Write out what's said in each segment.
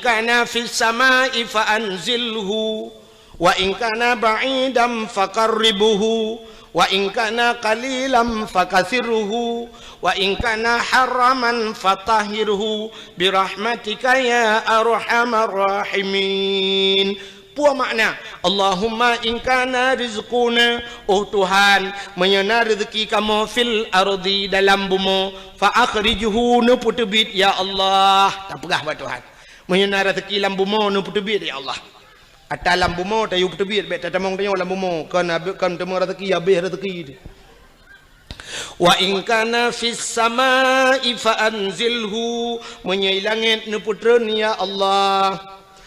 kana fis samai fa anzilhu wa in kana ba'idan faqarribhu wa in kana qalilan fakathirhu wa in kana haraman fatahhirhu birahmatika ya arhamar rahimin. Puas makna Allahumma in kana rizquna, oh Tuhan menyana rezeki kamu fil ardi dalam bumi, fa akhrijhu nu putubit ya Allah. Tak pegah buat Tuhan menyana rezeki dalam bumi nu putubit ya Allah. Atas dalam bumi tayu putubit bet tamang tayu dalam bumi kan temu rezeki habis rezeki. Wa in kana fis samai fa anzilhu, menyai langit nu putreun ya Allah.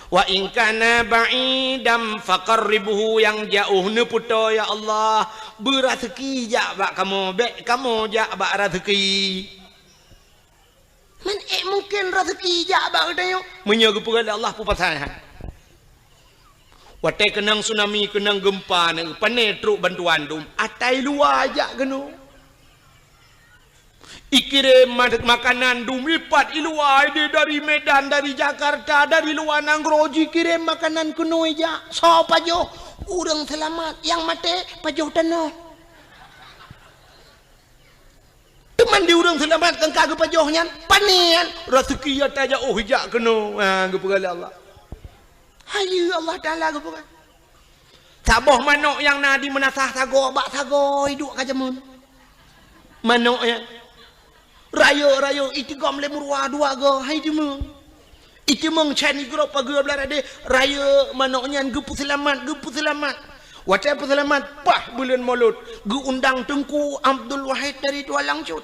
Wa in kana ba'idam faqarribhu, yang jauh ne puto ya Allah. Berazeki jak bak kamu, bek kamu jak bak rezeki. Man mungkin rezeki jak bak dayo. Menyaga pula Allah pu pasal. Watai kenang tsunami, kenang gempa ne, pane truk bantuan dum. Atai luar jak geno. Ikirim makanan dum lipat iluai dari Medan, dari Jakarta, dari luar Nangroji kirim makanan kuno aja. So pajo urang selamat, yang mati pajo tanah. Teman di urang selamat kan kagak pajohnya panian rezeki ya taja oh hijak kuno. Ha gepegala Allah. Hayu Allah Taala gepegala. Saboh manuk yang nadi menasah sago bak sago hidup kajamun. Manuk ya Raya itu gom le murwa dua go hai demeng. Itu meng chani gro pagi belar ade raya manoknya gepu selamat. Watai selamat pah bulan Maulud gu undang Tengku Abdul Wahid dari Tua Langcut.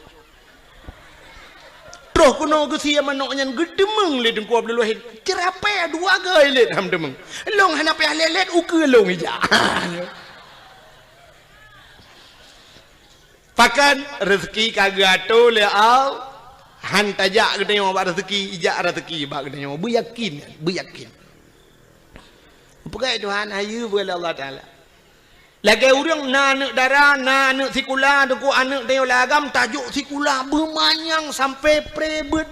Terus kuno gu sia manoknya gedemeng le Tengku Abdul Wahid. Kerape dua go le ham demeng. Long hanape lelet uke long ija. Pakan rezeki kagak tu le au han tajak ke tengok bak rezeki ijak rezeki bak ke tengok beryakin pegai Tuhan ayu boleh Allah Taala lagi urang na anak darah na anak sikula deku anak tengok lagam tajuk sikula bermanyang sampai prebet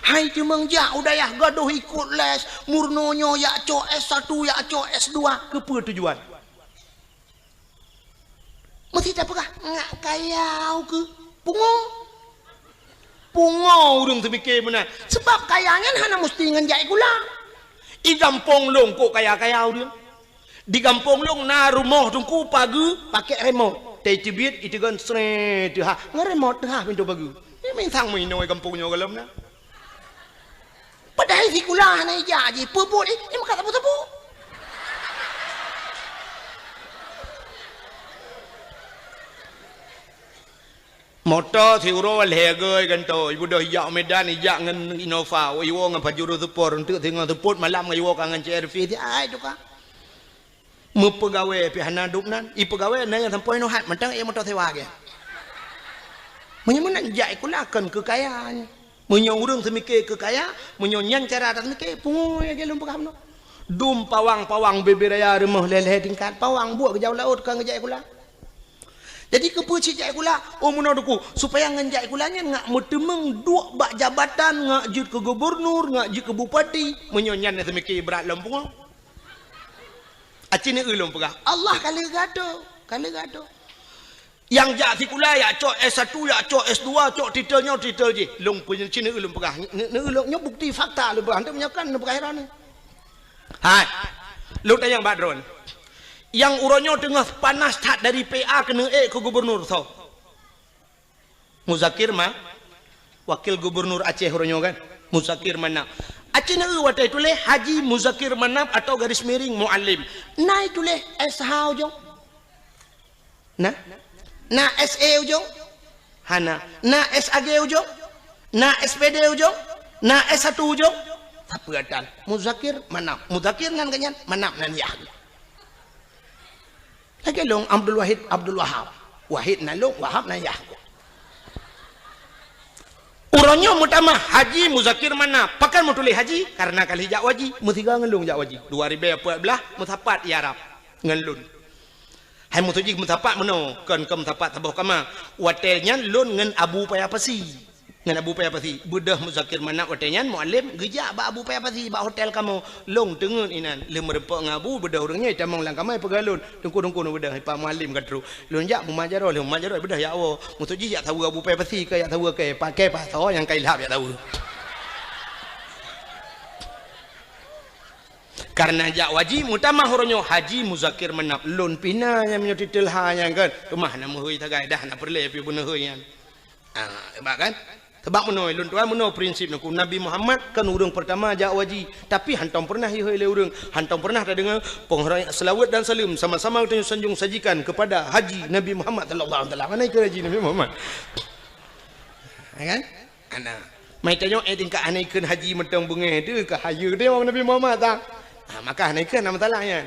hai cemang jak udayah gaduh ikut les murnonyo yak co S1 yak co S2 kepa tujuan. Mesti tak pegah ngak kayau ke pungo urang terfikir benar sebab kayanya hana mesti nganjai gula i gampong long kok kaya-kayau dia di gampong long na rumah tungku pagi pakai remote tei cibit itu kan sre tu ha ngeremote ha pintu pagi ni main sang main noi gampongnya galam na padahal si gula hana ija je puput ni makan tapu-tapu. Motor si uro legai kan to ibu dah yak Medan yak ngan Innova iwo ngan pajuro support untuk tengok support malam ngan iwo kangen CRV ti ai tu ka me pegawe pi hana dupnan i pegawe na yang sampai no hat mentang e motor sewa ke munyo nak jai kulakan kekayaan munyo urang semikir kekaya munyo nyang cara atas semikir pungo ya gelum pegam no dum pawang beberaya rumah leleh tingkat pawang buat ke jauh laut kan ngejai kula. Jadi kepuci jai kula oh munaduku supaya nganjai kulanya ngak mutemeng dua bak jabatan ngak jut ke gubernur ngak jut ke bupati menyonyan semiki berat lempung acine ulum pegah Allah kali gado yang jak si kula ya cok S1 ya cok S2 cok titel je long punya cine ulum pegah ne ulumnya bukti fakta lu berhantam menyakan ne pegah ni hai lu tanya badron yang uronyo tengah panas tak dari PA kena ke gubernur tau. Muzakir mah wakil gubernur Aceh uronyo kan. Muzakir Manap. Aceh na watai tule Haji Muzakir Manap atau garis miring muallim. Nai tule SH ujung. Na SE ujung. Hana. Na SAG ujung. Na SPD ujung. Na S1 ujung. Apa kata? Muzakir Manap. Muzakir ngan kanyan Manap nan ya. Lagi long Abdul Wahab Wahid na long Wahab na Yah uronyo mutama Haji Muzakir mana pakan mutuli haji karena kali jak waji mutiga ngelung jak waji 2014 mutapat Arab ngelun hai mutuji mutapat meno kan ke mutapat tabuh kama watelnya lun ngen Abu Payapasi ngan Abu Pay Pasi bedah Muzakir Manap watenyan muallim gejak ba Abu Pay Pasi ba hotel kamu long tengen inan le merepok ngabu bedah orangnya tamang lang kamai pegalun tungku-tungku no bedah pak muallim katru lonjak mumajaro le mumajaro bedah ya Allah mutuji ya tahu Abu Pay Pasi ke ya tahu ke pakai paso yang kailap ya tahu karena jak wajib mutamah horonyo Haji Muzakir Manap lon pina yang menyotitel ha yang kan rumah nama hoi tagai dah nak perle pi bener hoi yang sebab kan sebab menoi lun tuan menoi prinsip nak Nabi Muhammad kan urang pertama jak wajib tapi hantam pernah hoi le urang hantam pernah ada dengar penghormatan selawat dan salam sama-sama kita sanjung sajikan kepada Haji Nabi Muhammad sallallahu alaihi wasallam naik ke Haji Nabi Muhammad kan ana mai tanya tingkat anaikeun haji metong bengeh tu ke hayu dia orang Nabi Muhammad tak maka anaikeun nama talanya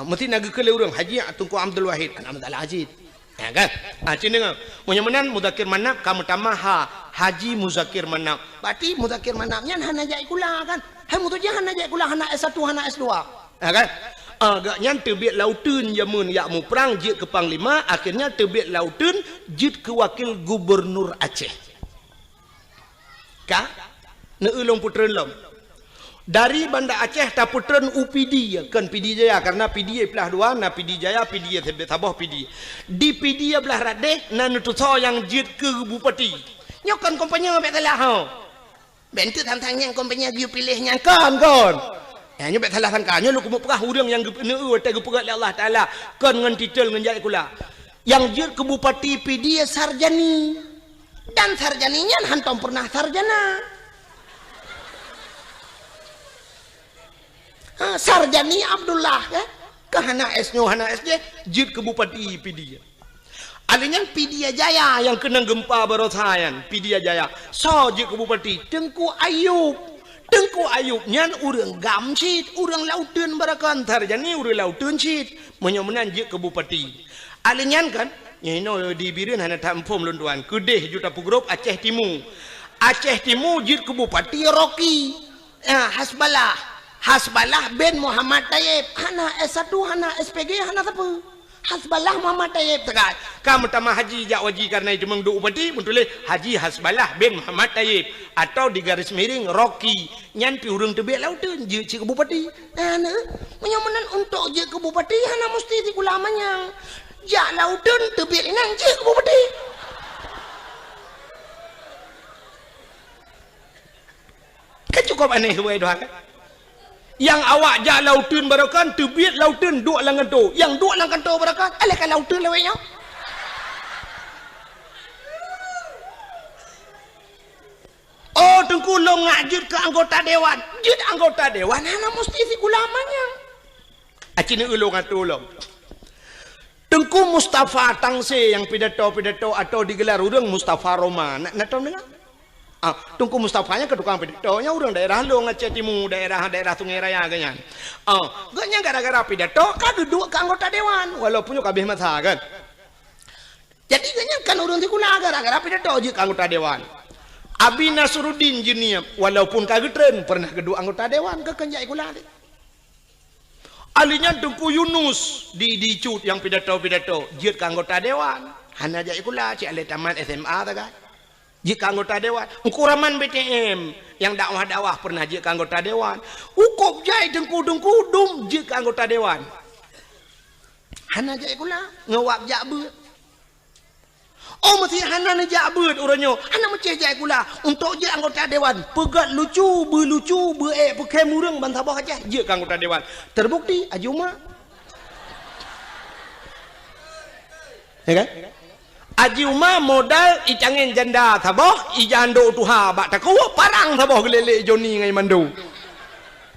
mesti naga ke le urang Haji Tunku Abdul Wahid nama talah Haji ya kan cina dengar menyemenan Muzakir Manap kamu tamaha Haji Muzakir Manap berarti Muzakir Manapnya hana jai kula kan hai mutuja hana jai kula hana S1 hana S2 ya kan agaknya terbit lautun jamun yakmu perang jid ke Panglima akhirnya terbit lautun jid ke Wakil Gubernur Aceh ka neulung putren lom dari Banda Aceh ta putren UPD kan PD Jaya karena PD belah dua na PD Jaya PD Sabah PD di PD belah radeh na nutuso yang jid ke bupati nyokan kompanya bet salah ho bentu tantang yang kompanya giu pilihnya kan ya nyobek salah sangkanya lu kumu perah urang yang gepneu te gepegat Allah taala kan ngan titel ngan jai kula yang jid ke bupati PD sarjani dan sarjaninya hantam pernah sarjana Sarjani Abdullah ya ke hana S-nya hana S-nya jid ke bupati PD alinya PD Jaya yang kena gempa barosayan PD Jaya so jid ke bupati Tengku Ayub nyan urang gamcit urang lautun barakan sarjani urang lautun cit menyomenan jid ke bupati alinya kan you di birin hana tampom lunduan kedeh juta pugrup Aceh Timur jid ke bupati Rocky Hasbalah bin Muhammad Tayyib hana S1 hana SPG hana apa Hasbalah Muhammad Tayyib tegat kamu tamah haji jak waji karena itu mengdu upati muntulih Haji Hasbalah bin Muhammad Tayyib atau di garis miring Rocky nyan pi urang tebek lautun je ci ke bupati ana menyomenan untuk je ke bupati hana mesti di ulamanya jak lautun tebek inang je ke bupati kan cukup aneh huai doa kan yang awak jak lautun barakan tebit lautun duk langan tu yang duk langan tu barakan alahkan lautun leweknya oh tengku lo ngajut ke anggota dewan jut anggota dewan hana mesti si ulamanya acini ulo ngatu lo Tengku Mustafa Tangse yang pidato atau digelar urang Mustafa Roma nak tahu dengar Tungku Mustafanya ke tukang pidatonya orang daerah lo Aceh Timur daerah Sungai Raya ganyan ganyan gara-gara pidato kagak duduk ke anggota dewan walaupun kabeh masa kan jadi ganyan kan orang tikula gara-gara pidato je ke anggota dewan Abi Nasruddin jenia walaupun kagak tren pernah kedua anggota dewan ke kenjai kula alinya Tungku Yunus di cut yang pidato je ke anggota dewan hana jai kula cik ale taman SMA ta kan jika anggota dewan ukuraman BTM yang dakwah pernah jika anggota dewan hukum jai dengku dum jika anggota dewan hana jai kula ngawap jabut oh mesti hana jabut uranyo hana mesti jai kula untuk jika anggota dewan pegat lucu pakai murang bantah bawah aja jika anggota dewan terbukti ajuma ya kan Aji Umar modal icangin janda taboh ijando tuha bak takuwa parang taboh gelele Joni ngai mandu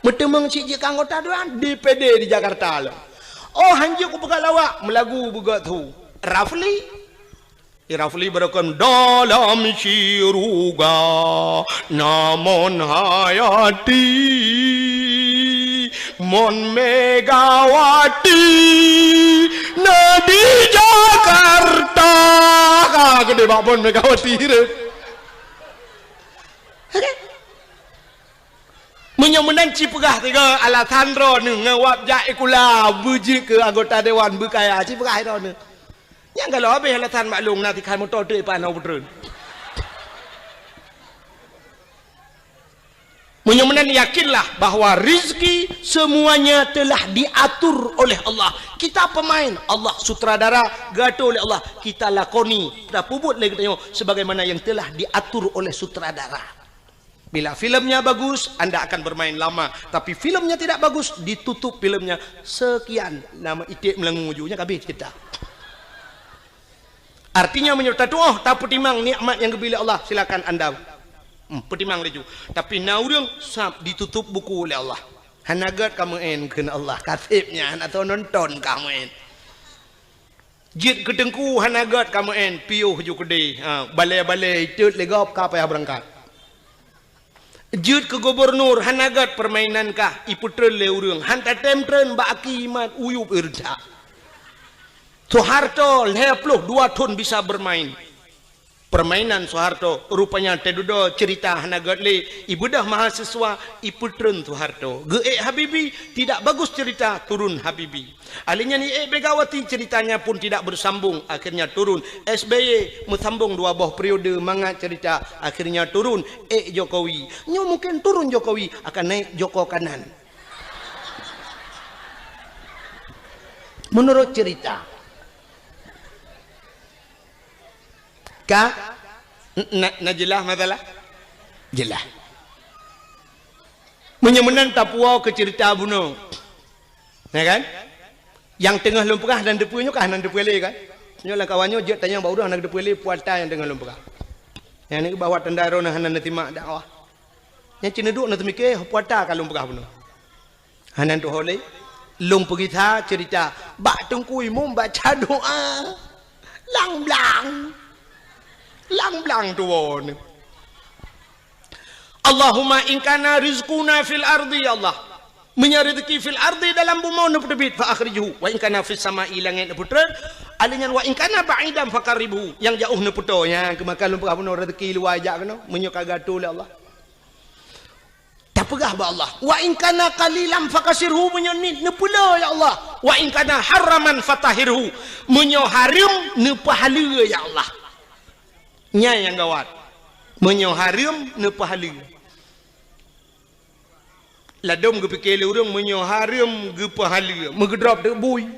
metemeng cik anggota dewan DPD di Jakarta lo oh hanjuk ku pegat lawak melagu begat tu Rafli berakan dalam siruga namun hayati mon Megawati di Jakarta gede babon Megawati menyomenan cipegah tiga alasan ro ngawap jai kula buji ke anggota dewan bekaya cipegah ro ne yang kalau habis alasan maklum nanti kan motor tu pan au betul Menyemenan yakinlah bahwa rizki semuanya telah diatur oleh Allah. Kita pemain, Allah sutradara, gaduh oleh Allah. Kita lakoni, kita puput lagi tengok sebagaimana yang telah diatur oleh sutradara. Bila filmnya bagus, anda akan bermain lama. Tapi filmnya tidak bagus, ditutup filmnya. Sekian, nama itik melengung ujungnya, habis kita. Artinya menyertai oh, tak pertimang nikmat yang diberi Allah, silakan anda pertimang laju. Tapi naurang sab ditutup buku oleh Allah. Hanagat kamu kena Allah katibnya atau nonton kamu jit kedengku hanagat kamu piuh ju kede balai-balai tut legop ka payah berangkat. Jit ke gubernur hanagat permainan kah iputreun le urang hanta temtreun ba akimat uyup irja. Soeharto 22 tahun bisa bermain. Permainan Soeharto rupanya tedudo cerita hanagat le ibu dah mahasiswa iputreun Soeharto ge Habibi tidak bagus cerita turun Habibi alinya ni Begawati ceritanya pun tidak bersambung akhirnya turun SBY mesambung 2 buah periode manga cerita akhirnya turun Jokowi nyo mungkin turun Jokowi akan naik Joko kanan menurut cerita na jelas masalah jelas menyemenan tapuau ke cerita bunuh ya kan yang tengah lempegah dan depunya kah nan depuele kan nyolah kawannya je tanya bau dah nak depuele puata yang tengah lempegah yang ni bawa tendaro nah nan timak dakwah yang ceneduk nak mikir puata kalau lempegah bunuh hanan tu holei lung pergi tha cerita bak tengkui mum baca doa lang blang tuan. Allahumma in kana rizquna fil ardi ya Allah. Menyarezeki fil ardi dalam bumi nu terbit fa akhrijuhu wa in kana fis sama'i langit putra alinyan wa in kana ba'idan faqarribuhu yang jauh nu puto nya kemakan lumpah puno rezeki luar ajak kena menyoka gato oleh Allah. Tak pegah ba Allah. Wa in kana qalilan fakasirhu menyonit nu pula ya Allah. Wa in kana haraman fatahirhu menyo haram nu pahala ya Allah. Nya yang gawat menyo haram ne pahala ladom ge pikir urang menyo haram ge pahala megedrop de bui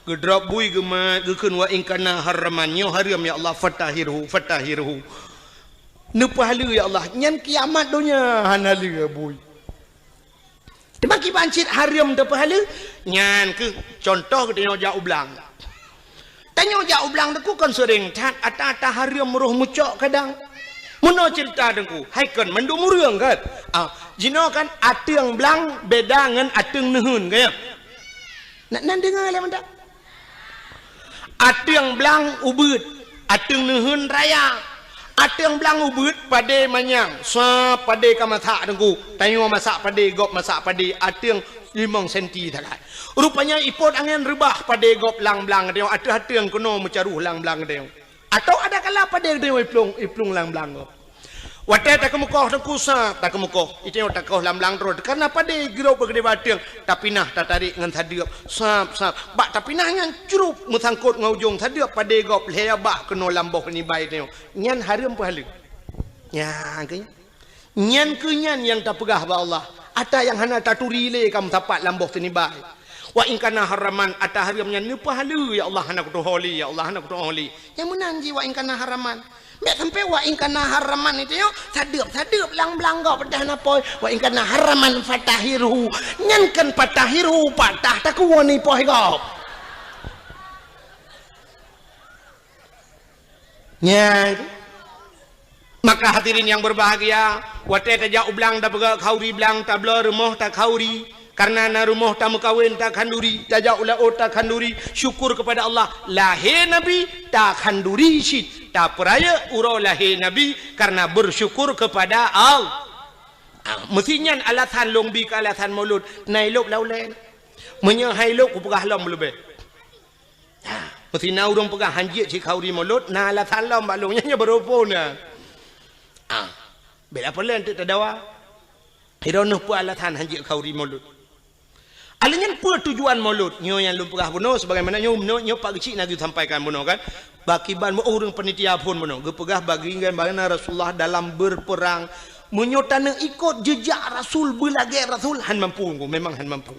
gedrop bui ge ma ge keun wa in kana haraman nyo haram ya Allah fatahirhu ne pahala ya Allah nyan kiamat dunya hanali bui dibagi bancit haram de pahala nyan ke contoh ke tengok jauh belang tanya jauh belang deku kan sering tat ata haram meruh mucok kadang Muno cerita dengku, hai kan mendung murung kan? Jino kan ateng belang beda dengan ateng nehun kaya. Nak dengar le mendak? Ateng belang ubud, ateng nehun raya. Ateng belang ubud pade manyang, sa pade kamata dengku. Tayo masak pade gop masak pade ateng 5 senti takat. Rupanya ipot angin rebah pade gop lang belang dia ateng kono mecaruh lang belang dia. Atau ada kala pada dia iplung lang belang wate tak kemukoh tak kusa tak kemukoh itu yang tak kau lam belang terus karena pada girau bergede batang tapi nah tak tarik dengan tadiap sap bak tapi nah yang curup mesangkut ngaujung tadiap pada gop lehaba kena lamboh ni baik ni nyan haram pahala ya kanya nyan kenyan yang tak pegah ba Allah ada yang hana taturi le kam tapat lamboh ni baik wa in kana haraman ata haramnya ni pahala ya Allah anak tu holi ya Allah anak tu holi yang menanji wa in kana haraman mek sampai wa in kana haraman itu yo sadeup belang-belang gau pedah napoi wa in kana haraman fatahirhu nyankan patahirhu patah tak wani poi gau nya maka hadirin yang berbahagia wate tajak ublang da pega khauri belang tablo rumah tak khauri karena na rumah tamu kawin tak khanduri tajak ulah tak khanduri syukur kepada Allah lahir nabi tak khanduri syit tak peraya urau lahir nabi karena bersyukur kepada Allah mestinya alatan longbi ke alatan maulud nailok laulen menye hailok ku pegah lom lebih mesti na urang pegah hanjit si khauri maulud na alatan lom balungnya berupona bela pelan tu tadawa hironuh pu alatan hanjit khauri maulud alanya apa tujuan maulud nyo yang lumpah buno sebagaimana nyo pak kecil nak sampaikan buno kan bakiban orang panitia pun buno gepegah bagingan bagaimana Rasulullah dalam berperang menyotana ikut jejak Rasul belagai Rasul han mampu, memang han mampu.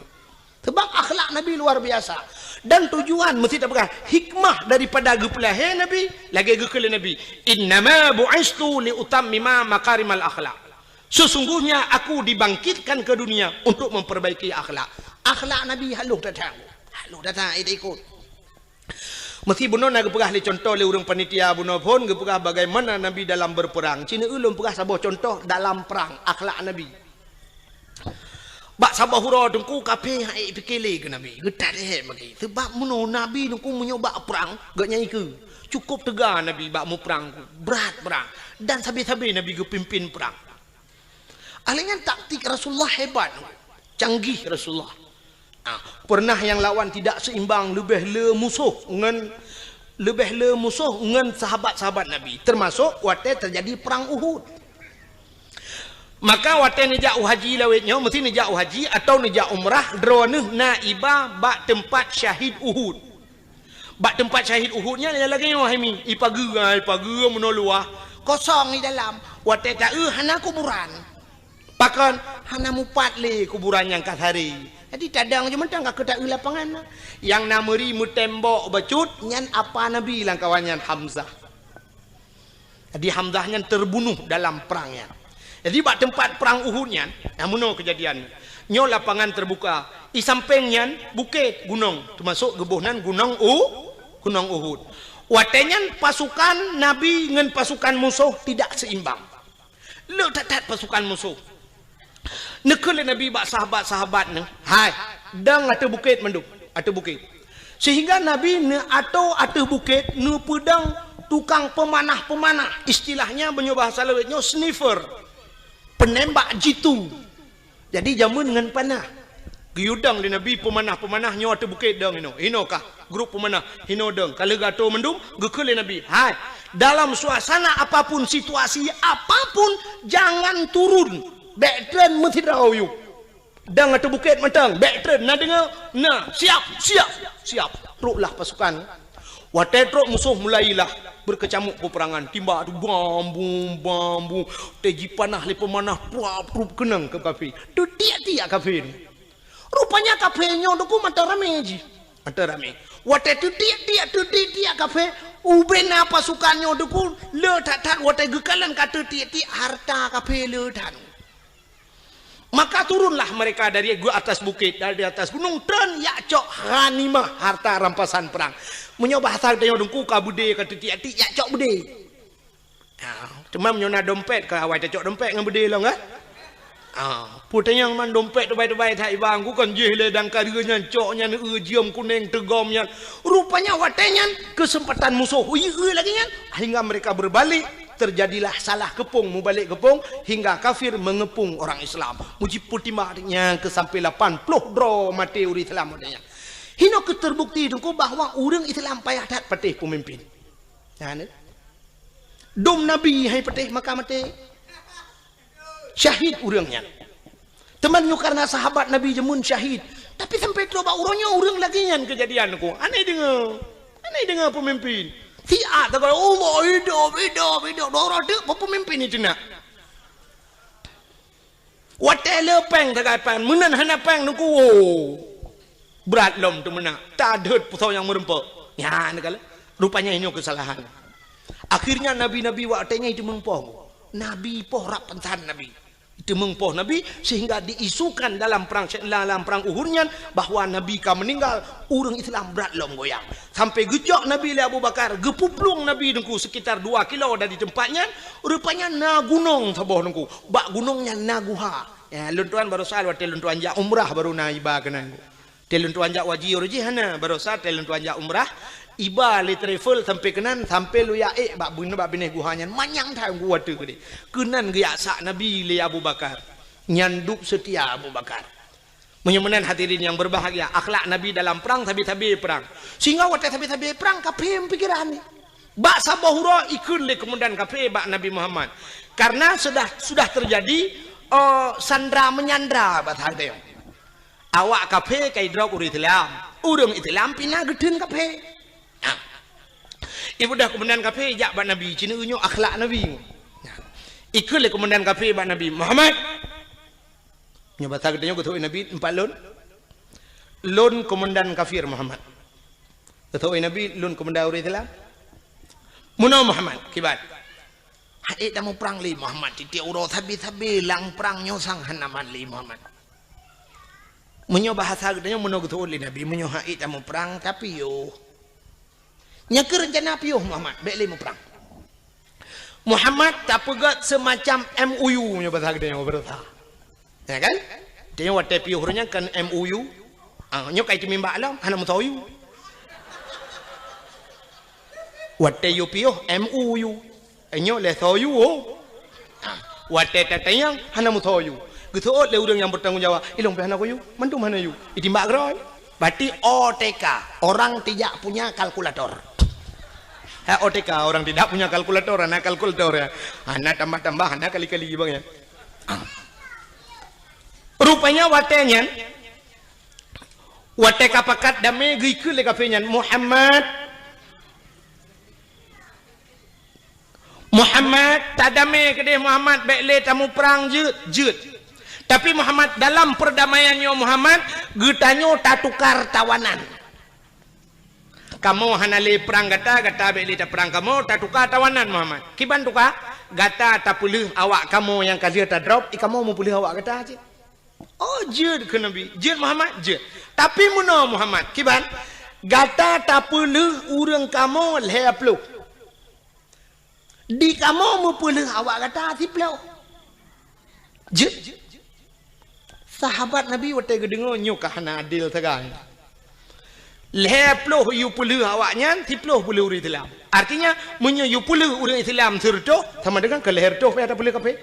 Sebab akhlak Nabi luar biasa. Dan tujuan mesti tak pegang hikmah daripada gepelahe Nabi lagi gekele Nabi. Innama bu'istu li utammima makarimal akhlak. Sesungguhnya aku dibangkitkan ke dunia untuk memperbaiki akhlak. Akhlak Nabi halus datang. Halus datang ikut. Mesti bunuh nak pegah le contoh le urang panitia bunuh pun gepegah bagaimana Nabi dalam berperang. Cina ulun pegah sabah contoh dalam perang akhlak Nabi. Bak sabah hura dengku kape hai pikele ke Nabi. Getat he bagi. Sebab muno Nabi dengku menyoba perang gak nyai ke. Cukup tegar Nabi bak mu perang. Berat perang. Dan sabi-sabi Nabi ge pimpin perang. Alingkan taktik Rasulullah hebat. Canggih Rasulullah. Pernah yang lawan tidak seimbang lebih le musuh dengan sahabat-sahabat Nabi. Termasuk waktu terjadi perang Uhud. Maka waktu nijak haji lawetnya mesti nijak haji atau nijak umrah droneh naibah bak tempat syahid Uhud. Bak tempat syahid Uhudnya dia lagi wahimi ipagu menoluah kosong di dalam. Waktu tak hana kuburan. Pakan hana mupat le kuburan yang kat hari. Jadi tadang je mentang ka tak lapangan. Yang nameri mu tembok bacut nyan apa Nabi lang kawannya Hamzah. Jadi Hamzahnya terbunuh dalam perangnya. Jadi bak tempat perang Uhudnya, namuno kejadian. Nyo lapangan terbuka, i sampingnya bukit gunung, termasuk gebuhnan gunung Uhud. Watenyan pasukan Nabi dengan pasukan musuh tidak seimbang. Le tatat pasukan musuh. Nekele Nabi bak sahabat-sahabat ne, hai, dang ate bukit menduk, ate bukit. Sehingga Nabi ne atau ate bukit ne pedang tukang pemanah-pemanah, istilahnya bahasa lewetnya sniffer. Penembak jitu. Jadi jamun dengan panah. Giudang di Nabi pemanah-pemanah nyo ate bukit dang ino. Ino kah grup pemanah hino dang. Kalau gato mendum gekele Nabi. Hai, dalam suasana apapun situasi apapun jangan turun. Backtrain mesti dah you. Dang ate bukit mentang. Backtrain na dengar. Nah, siap. Teruklah pasukan. Watetrok musuh mulailah berkecamuk peperangan. Timbak tu bambu teji panah le pemanah prup kenang ke kafir. Tu tiak kafir. Rupanya kafirnya tu mata rame ji. Mata rame. Wate tu tiak kafir. Ubena pasukannya tu le tak wate gekalan kata tiak harta kafir le tan. Maka turunlah mereka dari atas bukit, dari atas gunung dan yakcok ghanimah harta rampasan perang. Menyoba hasar dia dengku ka bude kata tiak-tiak yakcok bude. Cuma menyona dompet ke awai cok dompet dengan bude lah kan? Putanya man dompet tu baik-baik tak ibang ku kan jeh le dan karenya coknya ne jiam kuning tegomnya. Rupanya watenya kesempatan musuh lagi kan hingga mereka berbalik. Terjadilah salah kepung, mubalik kepung hingga kafir mengepung orang Islam. Muji putimahnya ke sampai 80 dro mati uri Islam adanya. Hino keterbukti dengku bahawa orang Islam payah tak patih pemimpin. Dom Nabi hai patih maka mati. Syahid orangnya. Temannya karena sahabat Nabi jemun syahid. Tapi sampai tu orangnya orang lagi yang kejadian aku. Aneh dengar pemimpin. Tiak tak kalau Allah hidup dorang tu pemimpin itu nak. Watele peng tak apa menan hana peng nuku berat lom tu mana tak ada pusau yang merempak. Ya nak rupanya ini kesalahan. Akhirnya nabi-nabi watenya itu mengpoh. Nabi poh rap pentan Nabi. Itu mengpoh Nabi sehingga diisukan dalam perang Uhudnya bahwa Nabi ka meninggal urang Islam berat lom goyang sampai gejok Nabi le Abu Bakar gepuplung Nabi dengku sekitar 2 kilo dari tempatnya rupanya na gunung sabah dengku bak gunungnya Naguha ya luntuan baru sal waktu luntuan ja umrah baru na iba kena luntuan ja wajib hana baru sal luntuan ja umrah iba le travel sampai kenan sampai lu ya bak bineh guhanya manyang tang gua tu ke kenan ge sak Nabi le Abu Bakar nyanduk setia Abu Bakar menyemenan hadirin yang berbahagia akhlak Nabi dalam perang tabi-tabi perang sehingga waktu tabi-tabi perang kafir pikiran ni bak sabahura ikun le kemudian kafir bak Nabi Muhammad karena sudah terjadi sandra menyandra bahasa dia awak kafir kai drog urang Islam pina gedun kafir. Ibu dah kemudian kafe jak bak Nabi cina unyu akhlak Nabi. Ikut le komandan kafir ba Nabi Muhammad. Nya bahasa gedenya kutu Nabi 4 lon. Lon komandan kafir Muhammad. Kutu Nabi lon komandan orang Islam. Muno Muhammad kibat. Hai tamu perang li Muhammad ti uro tabi lang perang nyo sang hanaman li Muhammad. Munyo bahasa gedenya muno kutu li Nabi munyo hai tamu perang tapi yo. Nya ke rencana piuh Muhammad bek li mu perang. Muhammad tak pegat semacam MOU nya bahasa dia berita. Ya kan? Dia wate piuhnya kan MOU. Nyo kai timimba alam hana mutayu. Wate yo piuh MOU. Nyo le toyu oh. Wate tatayang hana mutayu. Gitu le urang yang bertanggung jawab. Ilong hana koyu, mantum hana yu. Itimbak groy. Berarti OTK, orang tidak punya kalkulator. OTK orang tidak punya kalkulator, anak kalkulator ya, anak tambah-tambah, anak kali-kali bang ya. Rupanya watenya, wate kapakat damai gikul le kafenya Muhammad tadame kedeh Muhammad bekle tamu perang jut. Tapi Muhammad dalam perdamaiannya Muhammad getanyo tak tukar tawanan. Kamu hanale perang gata beli ta perang kamu tak tukar tawanan Muhammad. Kiban tukar gata tak pulih awak kamu yang kalia tak drop, kamu mau pulih awak gata aja. Oh jud ke Nabi, jud Muhammad jud. Tapi muno Muhammad kiban gata tak pulih urang kamu lehaplu. Di kamu mau pulih awak gata tiplau. Jud. Sahabat Nabi wate gedengo nyuk hana adil tegang. Leploh yu puluh awaknya, tiploh puluh orang Islam. Artinya, menyo yu puluh orang Islam sertoh, sama dengan ke leher toh, tak boleh kape.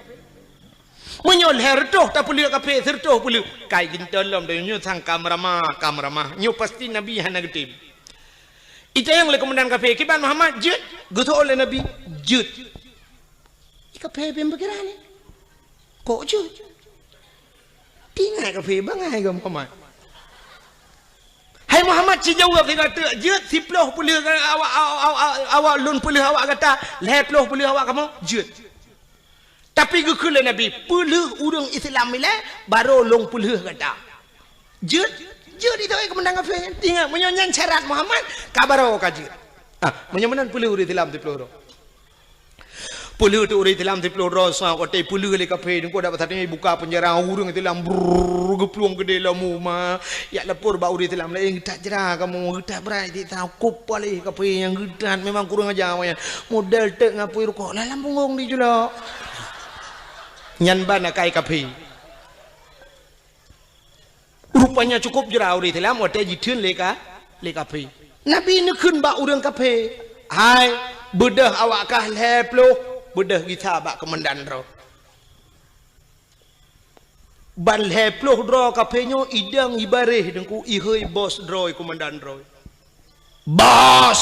Menyo leher toh, tak boleh kape, sertoh puluh. Kai gintalom, dan nyo sang kamramah. Nyo pasti Nabi hana getim. Itu yang le komandan kape, kiban Muhammad, jut. Gutu oleh Nabi, jut. Kape pembekiran ni. Kok jut? Tinggal kape, bangai ke Muhammad. Hai Muhammad si jawab dia kata, jut siploh pulih awak lun pulih awak kata, leploh pulih awak kamu, jut. Tapi gukul Nabi, pulih urang Islam ile baru long pulih kata. Jut itu kemenang apa? Tinggal menyonyan syarat Muhammad, kabaro kajut. Menyomanan pulih urang Islam siploh. Pulih tu urang Islam siploh rasa, kote pulih le kafe, ko dapat tadi buka penjara urang Islam gepluang gede lamu mah ya lapor bau di dalam lain tak jerah kamu tak berani tak kupalih kape yang gedan memang kurang aja awaknya model tek ngapui rokok lah lampungong di jula nyan bana kai kape rupanya cukup jerah di dalam wate jitun le kape Nabi nekun ba urang kape hai bedah awak kah leplo bedah kita bak kemendan ro ban leploh draw kapenyo idang ibareh dengku ihoi bos draw komandan draw bos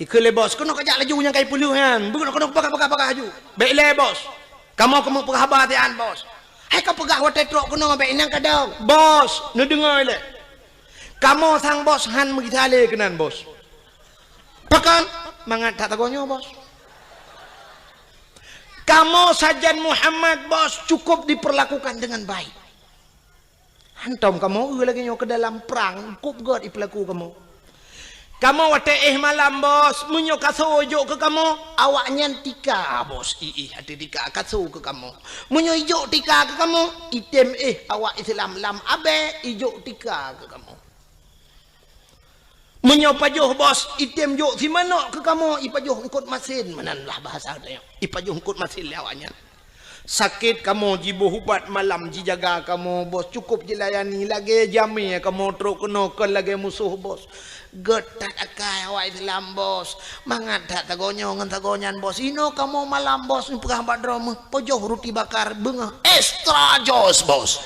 ikele bos kono kajak laju yang kai puluhan bukan kono pakai laju baik le bos kamu pegah tian bos hai kau pegah wate trok kono baik nang kadang bos nu dengar le kamu sang bos han megitale kenan bos pakan mangat tak tagonyo bos. Kamu sajan Muhammad bos cukup diperlakukan dengan baik. Hantam kamu lagi nyo ke dalam perang, cukup god diperlaku kamu. Kamu wate malam bos, munyo kasojo ke kamu, awaknya tika bos, hati tika kaso ke kamu. Munyo ijo tika ke kamu, item awak Islam lam abe ijo tika ke kamu. Munyo pajuh bos, item jo si mana ke kamu, ipajuh ngkut masin, mananlah bahasa dia. Ipajuh ngkut masin lawanya. Sakit kamu jibo hubat malam jijaga kamu bos, cukup jilayani lagi jami kamu truk kena ke lagi musuh bos. Getat akai awak Islam bos, mangat tak tagonyo ngan tagonyan bos. Ino kamu malam bos, pegah badrom, pajuh roti bakar bengah extra jos bos.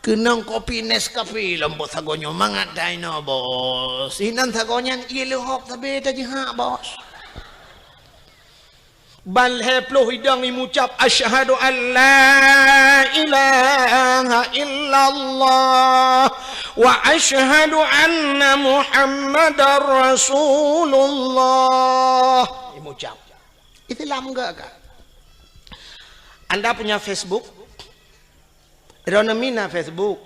Kenang kopi Nescafe lembut sagonyo mangat daino bos. Inan sagonyan iluhok tapi tadi ha bos. Bal heplo hidang imucap asyhadu an la ilaha illallah wa asyhadu anna Muhammadar Rasulullah. Ini ucap. Islam enggak kah? Anda punya Facebook? Rona mina Facebook.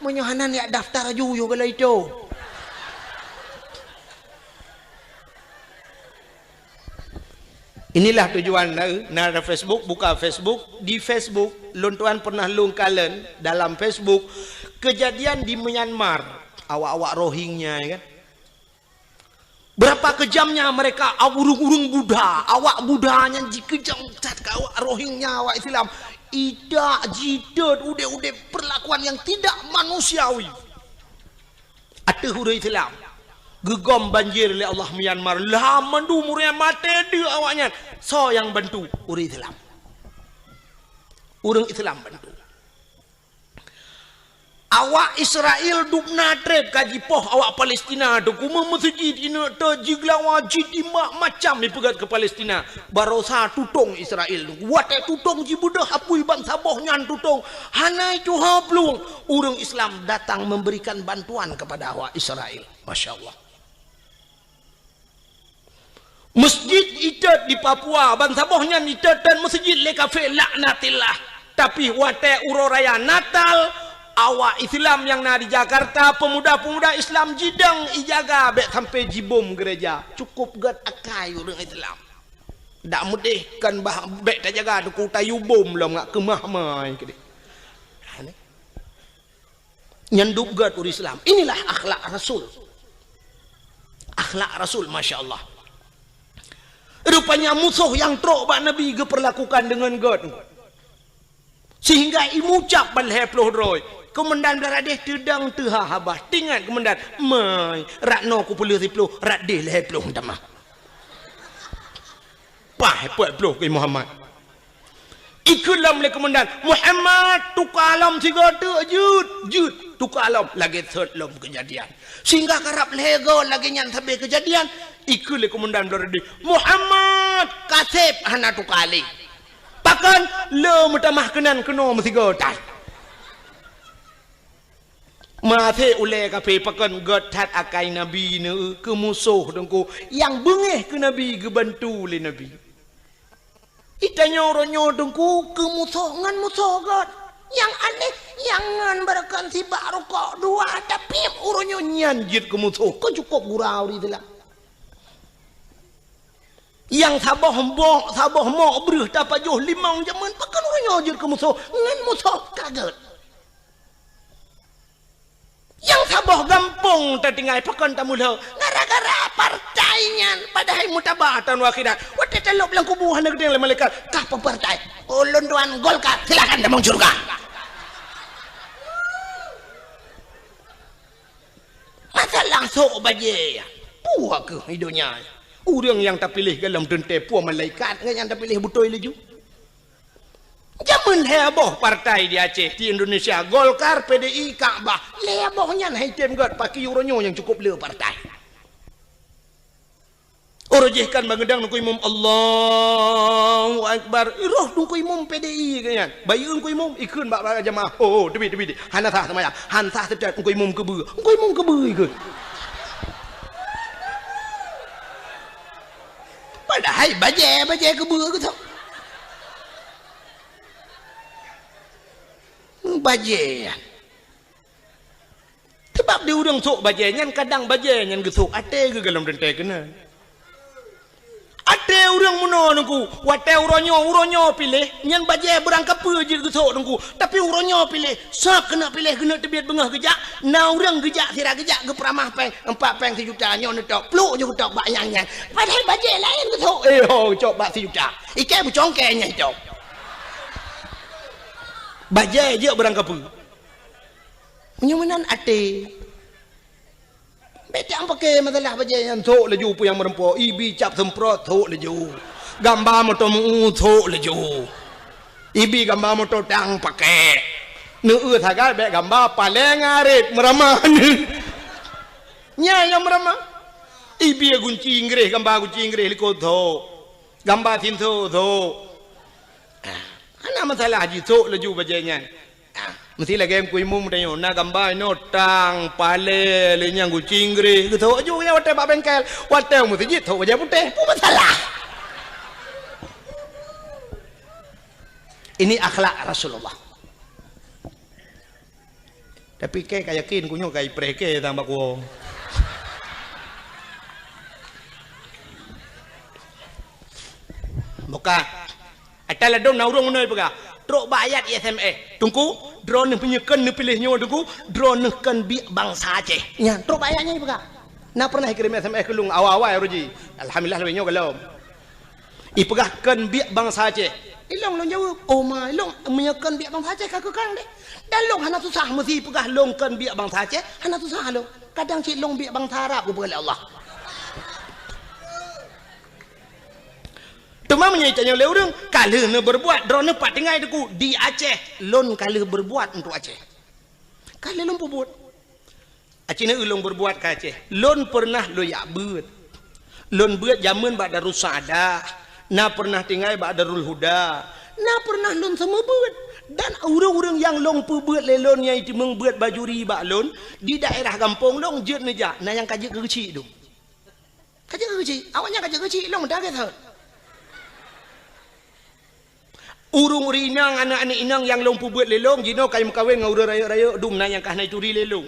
Menyohanan ya daftar aja kalau itu. Inilah tujuan nara Facebook, buka Facebook. Di Facebook, lontuan pernah lung kalen dalam Facebook kejadian di Myanmar, awak-awak Rohingya, ya kan? Berapa kejamnya mereka urung-urung Buddha, awak Buddhanya kejam cat ke awak Rohingya, awak Islam. Ida jidat udah perlakuan yang tidak manusiawi. Ada huruf Islam. Gegom banjir oleh Allah Myanmar. Lah mandu muria mati dia awaknya. So yang bantu urang Islam. Urang Islam bantu. Awak Israel duk natrep kaji poh awak Palestina tu kuma masjid ina tajigla wajid imak macam dipegat ke Palestina. Barosa tutong Israel tu. Wate tutong ji budah apui bangsa boh nyan tutong. Hanai tu hablung. Urang Islam datang memberikan bantuan kepada awak Israel. Masya Allah. Masjid itat di Papua bangsa bohnya itat dan masjid le kafe laknatillah. Tapi wate uroraya Natal awak Islam yang na di Jakarta, pemuda-pemuda Islam jidang ijaga bek sampai jibom gereja. Cukup gat akai orang Islam. Dak mudih kan bah bek tak jaga tu tayu bom lah ngak kemah mai kedi. Nyanduk gat ur Islam. Inilah akhlak Rasul. Akhlak Rasul, Masya Allah. Rupanya musuh yang trok bak Nabi geperlakukan dengan God. Sehingga imucap balheploh roy. Komandan beladeh tedang teha habah. Tingat komandan. Mai. Rakno ku puluh riploh. Radeh leheploh damah. Pah heploh ploh ke Muhammad. Ikulam le komandan. Muhammad tukalam tiga tu jud. Tukalam. Lagi third lom kejadian. Sehingga karap lego lagi nyan sampai kejadian. Ikut le komandan beladeh. Muhammad kasep hana tukali. Pakan le mutamah kenan keno mesti gotat. Mate ule kape pakan gotat akai Nabi ne ke musuh dengku yang bengeh ke Nabi ke bantu le Nabi. Itanya oronyo dengku ke musuh ngan musuh god. Yang aneh yang ngan berakan si baru kok dua tapi oronyo nyanjit ke musuh. Kau cukup gurau di dalam. Yang sabah mo berih dapat joh limang jaman pakan orang nyojir ke musuh ngan musuh kaget. Yang sabah gampung tertinggal pakan tamulah gara-gara partainya padahal mutabatan wakhidat wate telok bilang kubuhan negeri oleh malaikat kah partai ulun tuan Golkar silakan damang surga. Masa langsung baje puak ke hidupnya. Orang yang tak pilih dalam tentera puan malaikat yang tak pilih betul laju. Jaman heboh partai di Aceh di Indonesia Golkar, PDI, Kaabah. Hebohnya hitam god pakai uronyo yang cukup le partai. Orojehkan bangedang nungku imam Allahu Akbar. Iroh nungku imam PDI kan. Bayi nungku imam ikun bak jamaah. Oh, debi. Hanasah sama ya. Hansah sedap nungku imam kebe. Nungku imam kebe ikut. Padahal baje kebe ke tau. Baje. Sebab dia orang sok baje nyan kadang baje nyan gesok ate ke dalam dente kena. Ate orang muno nungku, wate uronyo pilih nyan baje berangkap je gesok nungku. Tapi uronyo pilih, sak kena pilih kena tebiat bengah gejak. Na orang gejak sira gejak ke peramah peng 4 peng 1 juta nyon tok. Pluk je tok bak nyang. Padahal baje lain gesok. Cok bak 1 juta. Ikai bercongke nya cok. Baje je berangkap. Menyumenan ate. Beta pakai masalah baje yang tok laju pu yang merempo. Ibi cap semprot tok laju. Gambar motor mu tok laju. Ibi gambar motor tang pakai. Nu thagai be gambar paling arit meramah ni. Nya yang meramah. Ibi gunci Inggris gambar gunci Inggris liko tok. Gambar tinto tok. Ana masalah haji tok laju bajanya. mesti lagi yang kuimu mudanya na gambar notang pale lenyang kucing gre gitu aja ya hotel pak bengkel hotel mesti gitu aja putih masalah. Ini akhlak Rasulullah. Tapi kayak yakin kunyo kayak preke tambah ko. Buka. Atala dom naurung noi pega. Trok bayat SMS. Tunggu drone penyekan ne pilihnya tunggu drone kan bi bangsa Aceh. Nya trok bayatnya pega. Na pernah kirim SMS ke lung awal-awal roji. Alhamdulillah lebihnya galom. Ipegah kan bi bangsa Aceh. Ilong long jawab, oh ma, ilong menyekan biak bang Aceh kagak kang deh. Dan long hana susah mesti pegah long kan biak bang Aceh, hana susah long. Kadang cik long biak bang Arab ku oleh Allah. Tuma menyaitannya oleh orang, kalau ne berbuat drone pat tinggal deku di Aceh, lon kalau berbuat untuk Aceh. Kalau lon berbuat, Aceh ne ulong berbuat ke Aceh. Lon pernah lo yak beut, lon beut zaman bak darussa ada. Na pernah tinggal bak Darul Huda. Na pernah lon semua buat. Dan orang-orang yang long pu buat lelon yang itu membuat bajuri bak lon di daerah kampung long jet neja. Na yang kajak kecil tu. Kajak kecil. Awaknya kajak kecil long dah kata. Urung rinang anak-anak inang yang long pu buat lelong jino kai mekawin ngau raya-raya dum na yang kah nai turi lelong.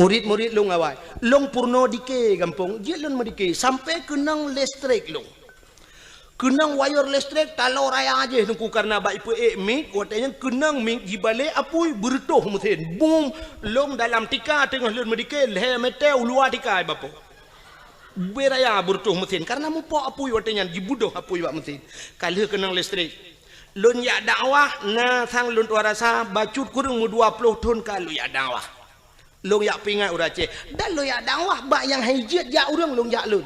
Murid-murid long awal. Long purno dike kampung. Jet lon medike sampai kenang listrik long. Kenang wire listrik talau raya aja tunggu karena baik ipu mik katanya kenang mik di balik apui bertuh mesin boom long dalam tika tengah lun medikel he metel luar tika bapo beraya bertuh mesin karena mupo apui katanya dibudoh apui bak mesin kali kenang listrik lun ya dakwah na sang lun tua rasa bacut kurang mu 20 tahun kalau ya dakwah long ya pingat urace dan lo ya dakwah bak yang hijat ya urang long ya lun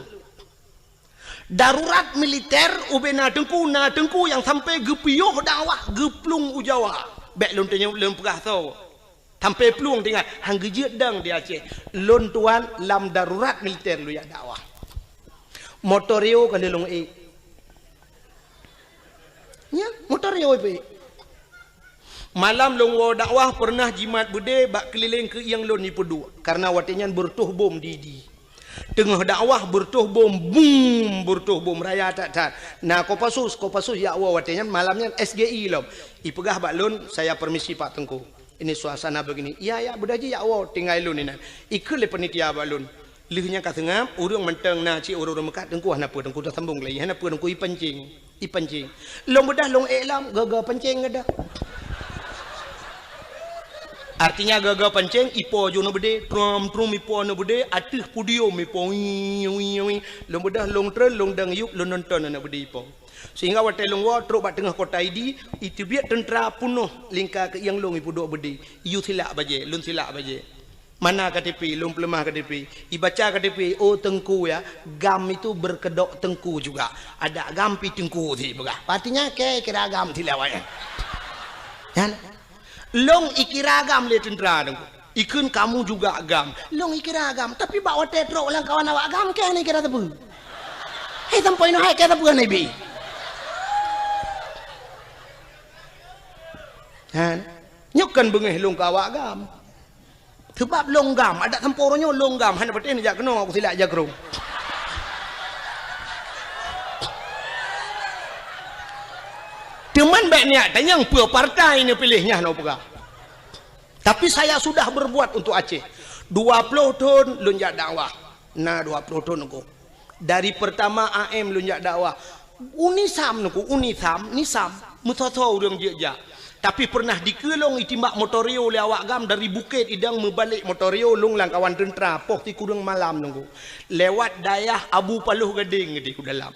darurat militer ubena dengku yang sampai gepioh dakwah geplung ujawa bek lon tanya lon pegah tau sampai pelung tinggal hang gejet dang di Aceh lon tuan lam darurat militer lu ya dakwah motorio kan long nya motorio pe malam long dakwah pernah jimat bude bak keliling ke yang lon ni pedu karena watinyan bertuh bom di tengah dakwah bertuh bom boom bertuh bom raya tak nah kopasus ya Allah watenya malamnya SGI lom ipegah bak lun saya permisi Pak Tengku ini suasana begini ya bedaji ya Allah tinggal lun ini ikut le penitia bak lun lihnya katengam urang menteng na ci urang mekat Tengku hana Tengku dah sambung lagi hana Tengku ipancing long bedah long elam gaga pancing gadah artinya gagal pancing ipo jo no bede trum ipo no bede atih pudio ipo wi long bedah long trel long dang yuk long nonton na bede ipo sehingga watai long wa truk bak tengah kota idi itu biak tentera punuh lingka ke yang long ipo do bede yu silak baje lun silak baje mana KTP long pelemah KTP ibaca KTP oh Tengku ya gam itu berkedok Tengku juga ada gampi Tengku sih begah artinya kira gam tilawanya kan long ikiragam le tentera dengku ikun kamu juga agam long ikiragam tapi bawa tetro lang kawan awak agam ke ni kira tebu hei tampai no hai kira tebu ni bi han nyukan bengeh long kawa agam sebab long gam ada temporonyo long gam han betin jak keno aku silak jagrung Teman baiknya dan yang pua partai ini pilihnya no pega. Tapi saya sudah berbuat untuk Aceh. 20 tahun lunjak dakwah. Nah 20 tahun aku. Dari pertama AM lunjak dakwah. Unisam nuku nisam mutoto urang jeja. Tapi pernah dikelong itimbak motorio le awak gam dari bukit idang membalik motorio lung lang kawan tentera poh ti kurang malam nunggu. Lewat dayah Abu Paluh Gading di dalam.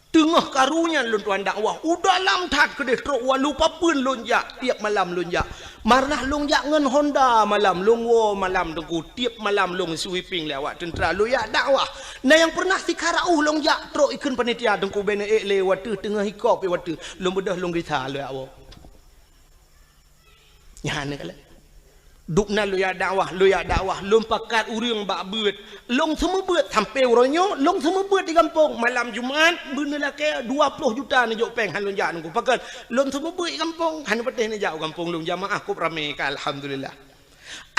Tengah karunya lun tuan dakwah udah lam tat kedeh truk walupa pun lonjak tiap malam lonjak marnah lonjak ngan Honda malam longwo malam tengku tiap malam long sweeping lewat tentera lu ya dakwah nah yang pernah si karau lonjak truk ikun panitia tengku bene le watu tengah hikop watu long bedah long gita lu ya Allah ya ne kala duk na lu ya dakwah lom pakat urang bak beut long semua beut sampai uronyo long semua beut di kampung malam Jumaat beuna laki 20 juta ni jok peng han lonjak nunggu pakat long semua beut di kampung han peteh ni jauh kampung long jamaah ku rame ka alhamdulillah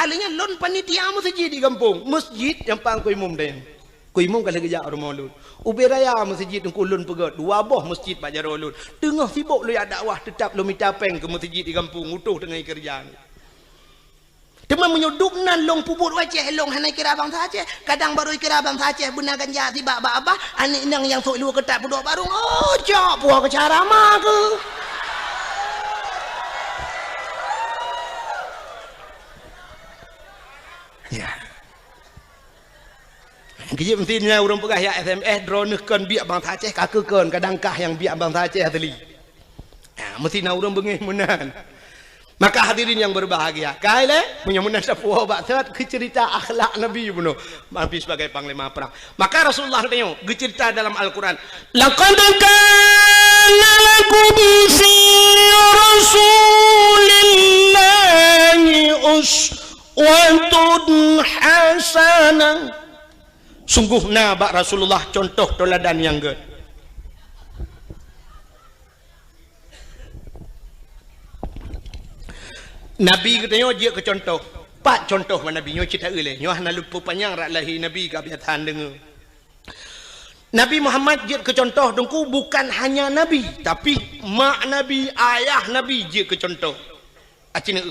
alanya lon panitia masjid di kampung masjid yang pang ku imum den ku imum kalau kerja rumah lun ubi raya masjid tu lun pegat dua boh masjid pak jaro lun tengah sibuk lu ya dakwah tetap lu minta peng ke masjid di kampung utuh tengah kerjaan teman menyuduk nan long pubut wajah long hanai kira bang saja kadang baru kira bang saja benar ganja tiba apa anik nang yang sok lu ketat budok barung oh jok puah ke cara mah ke ya kerja pentingnya orang pegah ya SMS drone kan biak bang saja kakekan kadang kah yang biak bang saja teli mesti na orang bengih menan. Maka hadirin yang berbahagia, kaile punya munasabah bakat ke cerita akhlak Nabi bunuh, Nabi sebagai panglima perang. Maka Rasulullah tengok cerita dalam Al-Quran. Laqad kana lakum fi Rasulillahi uswatun hasanah. Sungguh nabak Rasulullah contoh teladan yang good. Nabi katanya dia ke contoh. Pak contoh mana Nabi nyo cerita ele. Nyo hana lupa panjang rak lahi Nabi ka biatan dengar. Nabi Muhammad dia ke contoh dengku bukan hanya Nabi tapi mak Nabi, ayah Nabi dia ke contoh. Acina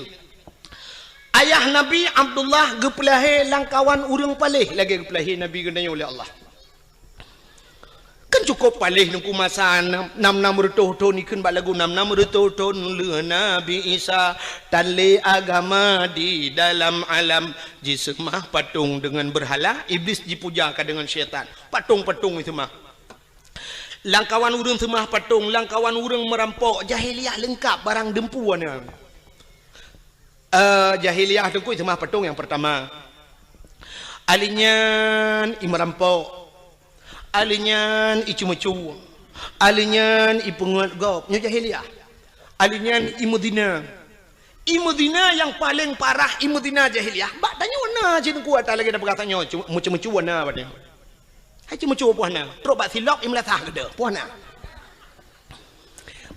ayah Nabi Abdullah gepelahe langkawan urang palih lagi gepelahe Nabi gendanya oleh Allah. Kan cukup palih nungku masa 6 tahun ni kan lagu 6 tahun le Nabi Isa tali agama di dalam alam jisemah patung dengan berhala iblis dipujakan dengan syaitan patung-patung itu mah langkawan urang semah patung langkawan urang merampok jahiliah lengkap barang dempuan jahiliah dengku itu mah patung yang pertama alinyan merampok alinyan icu-mecu alinyan ipungat gop nyo jahiliah alinyan imudina yang paling parah imudina jahiliah bak tanya warna cina kuat tak lagi dah berkatanya mecu-mecu warna batnya hai mecu puana teruk bak silap imlatah gede puana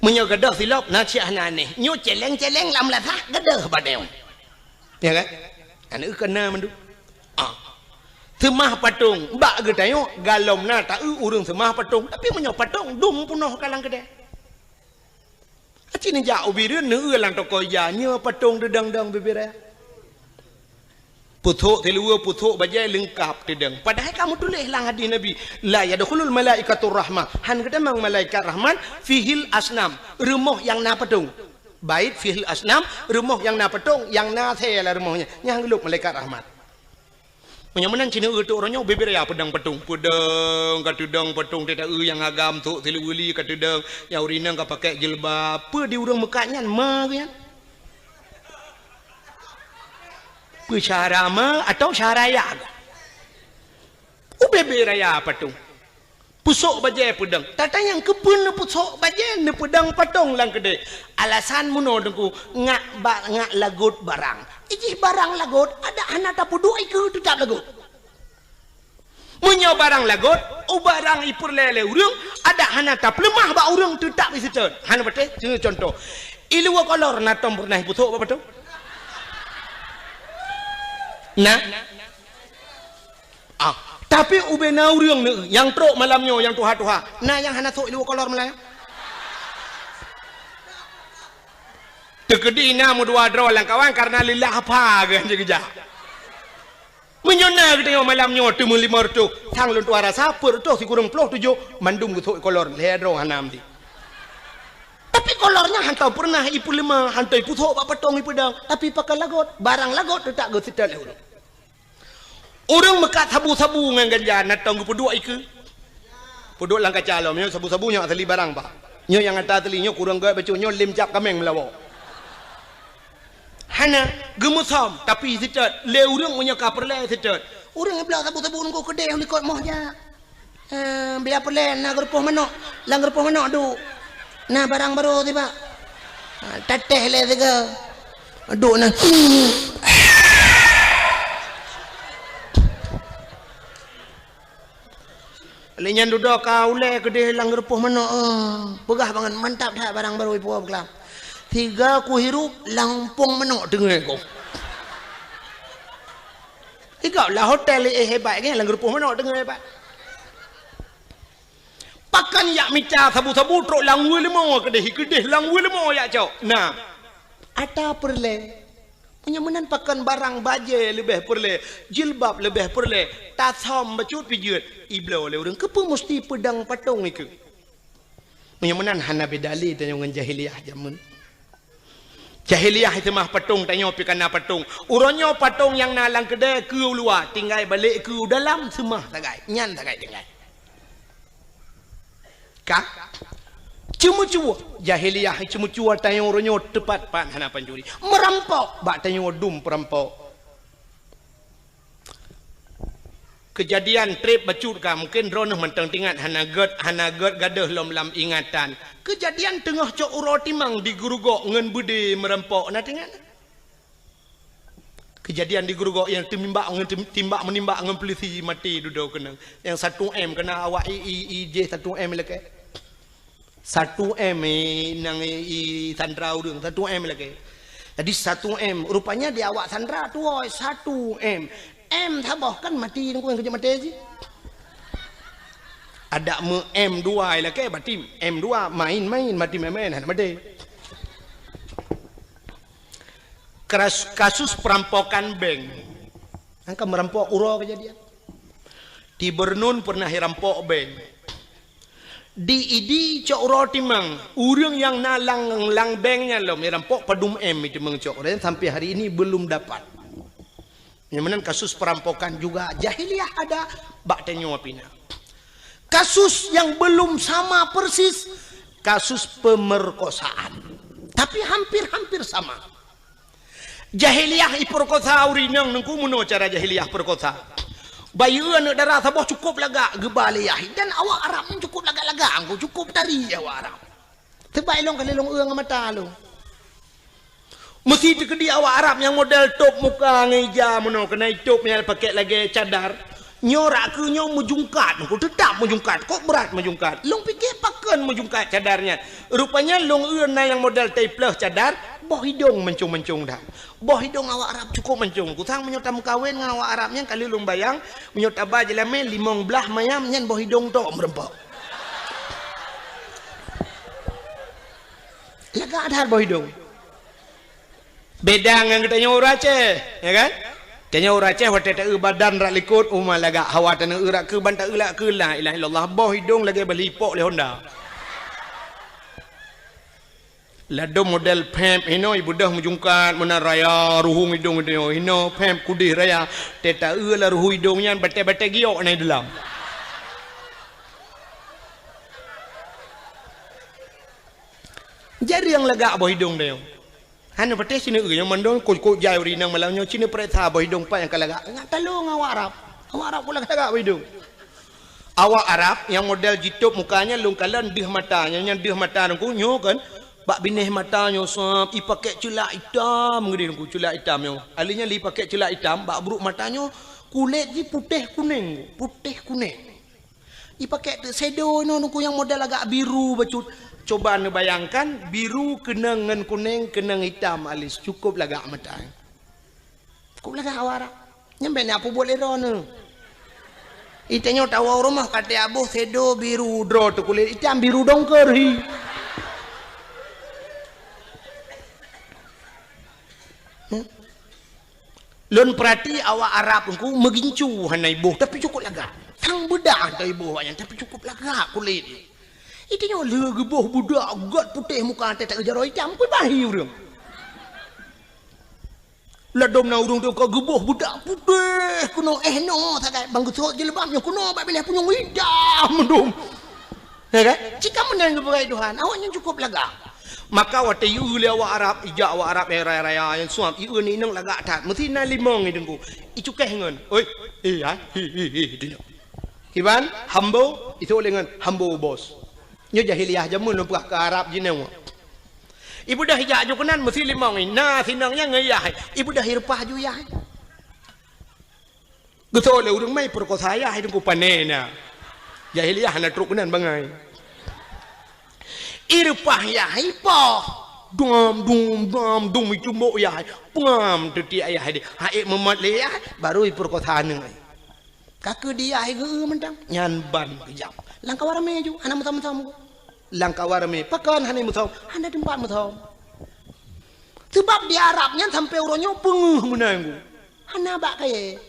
menyo gede silap na cia aneh nyo celeng-celeng lam latah gede batnya ya kan anu kena mendu semah patung bak ge tayo galom na tak urang semah patung tapi menyo patung dum punoh kalang kedai acini ja ubireun neu lang toko ya nya patung dedang-dang bibira puthuk telua puthuk bajai lengkap dedang padahal kamu tulis lang hadis Nabi la yadkhulul malaikatur rahmah han kada mang malaikat rahman fihil asnam rumah yang na patung bait fihil asnam rumah yang na patung yang na the lah rumahnya yang geluk malaikat rahmat menyamanan cina tu orangnya beber ya pedang patung pedang katudang patung tidak yang agam tu tiluli katudang yang urinang ka pakai jilbab pe di urang mekaknya ma kan pe cara ma atau cara ya beber ya patung pusuk bajai pedang tata yang kepun pusuk bajai ne pedang patung lang kedai alasan muno dengku ngak lagut barang iji barang lagut ada anak tapu dua ke tetap lagut munyo barang lagut barang ipur lele urang ada anak tap lemah ba urang tetap isitan hana bete contoh ilu kolor na tom pernah pusuk apa tu nah tapi ubena urang yang truk malamnya yang tuha-tuha nah yang hana sok ilu kolor melaya tegedina mu dua draw lang kawan karena lillah apa kan je menyona kita yang malamnya tu mu 5 tu tang lun tuara sapur tu si kurang 27 mandum ku kolor le draw hanam di tapi kolornya hantau pernah ipu 5 hantau ipu sok ba patong ipu dang tapi pakai lagot barang lagot tu tak go sital le orang mekat sabu-sabu ngan ganja natang ku dua iku podok lang kacalo nyo sabu-sabunya asli barang ba nyo yang ata telinyo kurang gawe becu nyo lim cap kameng melawak hana gemusam tapi sitat le urang punya kaperle sitat urang belah sabu-sabu ko kedai ni kot moh ja biar perle na gerpoh manok lang gerpoh manok du na barang baru tiba teteh le tiga du na Lainnya duduk kau le kedih lang repuh mana pegah banget mantap dah barang baru ibu berkelam 3 ku hirup lampung mana dengar kau ikau lah hotel hebat kan lang repuh mana dengar hebat pakan yak mica sabu-sabu truk lang limo kedih lang limo yak cok nah ada perle Penyemenan pakan barang baje lebih perle, jilbab lebih perle, tasom bacut pijut, iblau le orang kepa mesti pedang patung itu. Penyemenan hana bedali tanya dengan jahiliyah zaman. Jahiliyah itu mah patung tanya pi kana patung. Uronyo patung yang nalang kedai ke luar, tinggal balik ke dalam semah tagai, nyan tagai tinggal. Kah? Cuma-cuma jahiliyah cuma-cuma tanya orangnya tepat pan hana pancuri merampok bak tanya dum perampok kejadian trip bacut ka mungkin drone mentang tingat hana ged gadah lam ingatan kejadian tengah cok uro timang di gurugok ngen budi merampok na tingat kejadian di gurugok yang timbak menimbak ngen polisi mati duduk kena yang 1M kena awak IJ 1M leke 1M nang Sandra urang 1M lagi. Jadi 1M rupanya di awak Sandra tu 1M. M tabah kan mati nang kerja mati sih. Ada M2 lagi berarti M2 main mati main mati. Kasus perampokan bank. Angka merampok uro kejadian. Di Bernun pernah dirampok bank. Di cok roti mang urang yang nalang lang banknya lo merampok padum M itu mengcok dan sampai hari ini belum dapat. Yang kasus perampokan juga jahiliyah ada bak tenyo pina. Kasus yang belum sama persis kasus pemerkosaan. Tapi hampir sama. Jahiliyah iperkosa urinang nengku muno cara jahiliyah perkosa. Bayu anak darah sabah cukup lagak gebaliyahi dan awak Arab cukup lagak angku cukup tari awak Arab. Terbaik long kali long uang mata long. Mesti terkedi awak Arab yang model top muka ngeja mono kena top yang pakai lagi cadar. Nyorak ke nyo mujungkat, kau tetap mujungkat, kok berat mujungkat. Long fikir pakan mujungkat cadarnya. Rupanya long yang model tapeless cadar, boh hidung mencung dah. Boh hidung awak Arab cukup mencung. Kusang menyotam kawin dengan awak Arabnya kali lung bayang menyot abah jelame limong belah mayam nyan boh hidung tok merempok. Lega ada boh hidung. Beda dengan kita nyora Aceh, ya kan? Tanya orang Aceh waktu tak badan rak likut umah laga hawa tanah urak ke bantak ulak ke la ilaha illallah boh hidung lagi belipok le Honda. Lado model pemp ino ibu dah mujungkat mana raya ruhung hidung itu ino pemp kudih raya teta la ruhu hidungnya bate-bate giok nai dalam. Jadi yang lega boh hidung dia. Hanya pati sini yang mandong kok jai uri nang malangnya sini pereta boh hidung pa yang kalaga. Ngat talung awak Arab. Awak Arab pula kalaga boh hidung. Awak Arab yang model jitup mukanya lungkalan dih matanya yang dih mata nangku nyo kan. Bak binih matanya sop i pakai celak hitam ngedi nangku celak hitam yo. Alinya li pakai celak hitam bak buruk matanya kulit ji putih kuning. I pakai shadow no nangku yang model agak biru bacut. Coba anda bayangkan biru kena dengan kuning kena hitam alis cukup lagak mata. Cukup lagak awak. Nyampe ni apa boleh rono. Itanya tahu rumah kata abu sedo biru draw tu kulit hitam biru dongker hi. Lon perhati awak Arab aku megincu hanai ibu tapi cukup lagak. Tang bedak tu ibu awaknya tapi cukup lagak kulit. Itu nyo le boh budak gat putih muka tak kejar hitam pun bahi urang. Ladom na urang tu ka geboh budak putih kuno no tak bang gusok jilbabnya kuno bak pilih punya hitam dum. Ya kan? Jika menang kepada Tuhan, awaknya cukup laga. Maka waktu iu le awak Arab, ijak awak Arab raya-raya yang suam iu ni nang laga tat. Mesti na limong ni dengku. Icu keh ngon. Oi, ya. Itu nyo. Kiban hambo itu dengan hambo bos. Nyo jahiliyah jamun lu ke Arab jinau. Ibu dah hijak ju kenan mesti limong ni. Nah sinangnya ngeyah. Ibu dah hirpah ju yah. Geto le urang mai perkosa yah hidung ku panena. Jahiliyah na truk kenan bangai. Irpah ya hipoh. Dum icumbo ya. Pengam tu ti ayah dia. Haik memat le ya baru perkotaan ngai. Kaka dia ai ge mentang nyan ban kejap. Langkah warame ju ana mutam-mutam. Langkah warame pakan hane mutam. Hana tempat mutam. Sebab di Arabnya sampai uronyo penguh menanggu. Hana bak kaya.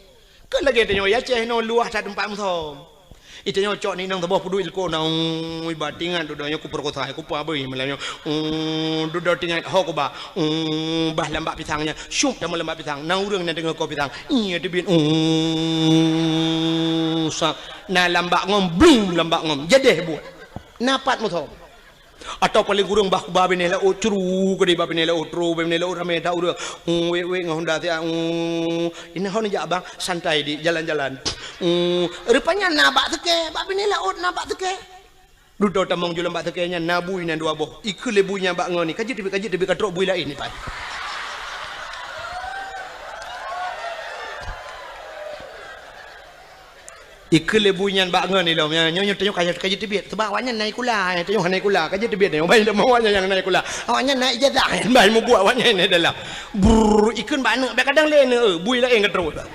Ke lagi tanya ya ceh no luah tak tempat mutam. Itu nyocok ni nang tabah pudu ilko nang batingan tu donya ku perkosa ku pa beuy melanyo du do tingan ho ko ba bah lambak pisangnya syup dah lambak pisang nang urang na dengar ko pisang iya debin sak na lambak ngom blum lambak ngom jedeh buat napat mu tho atau paling kurang bah ba benela o curu ke di ba benela o tru benela o rame ta urang we ngahonda ti ini hon ja abang santai di jalan-jalan rupanya nabak teke bak binela ot nabak teke duduk tamong jual bak tekenya nabui nan dua boh ikut lebunya bak ngoni kaji tibi katrok bui lain ni pai ikut lebunya bak ngoni lo nyonya tanya kaji tibi sebab awaknya naik kula tanya naik kula kaji tibi ni bayi dah awaknya yang naik kula awaknya naik jadah bayi mu buat awaknya ni dalam ikut bak ne kadang lain bui lain katrok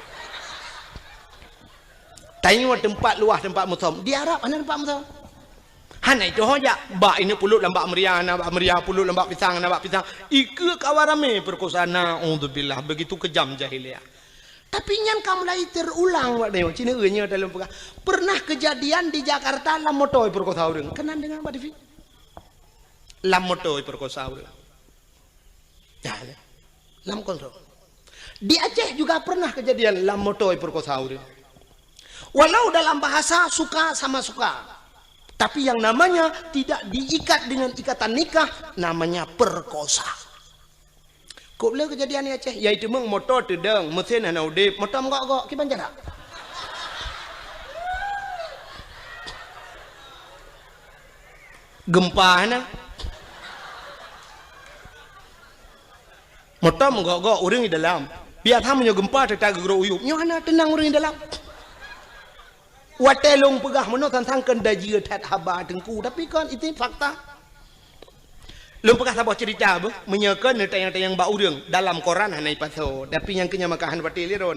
tengok tempat luah tempat mutam di Arab mana tempat mutam hana itu hoja bak ini pulut lambak meriah pulut lambak pisang ikut kawarame perkosana auzubillah begitu kejam jahiliyah tapi nyan kamu lagi terulang wak dewa cina nya dalam pernah kejadian di Jakarta lam motoi perkosa urang kenan dengan Mbak Devi lam motoi perkosa urang ya lam kontrol di Aceh juga pernah kejadian lam motoi perkosa urang. Walau dalam bahasa suka sama suka, tapi yang namanya tidak diikat dengan ikatan nikah, namanya perkosa. Kau boleh kejadian ni Aceh, yaitu meng motor tedeng, mesin hana udip, motor menggok-gok, kiban jarak. Gempa hana, motor menggok-gok, orang di dalam. Biar tamunya gempa tetap gerok uyup, nyohana tenang orang di dalam. Watelong pegah mana tentang kendaji tat haba tengku tapi kan itu fakta. Lung pegah sabah cerita apa menyekan tayang-tayang bau urang dalam koran hanai paso tapi yang kenya makahan pati liro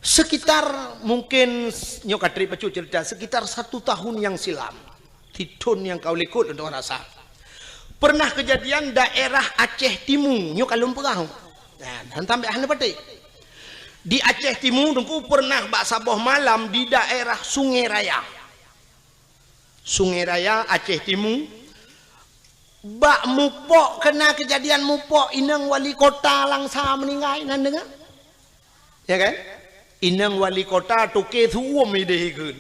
sekitar mungkin nyokatri pacu cerita sekitar 1 tahun yang silam titun yang kau likut untuk rasa pernah kejadian daerah Aceh Timur nyokalung pegah dan sampai hanai pati di Aceh Timur dengku pernah bak saboh malam di daerah Sungai Raya Aceh Timur bak mupok kena kejadian mupok inang wali kota langsa meninggal nan dengar ya kan inang wali kota toke suum idehekeun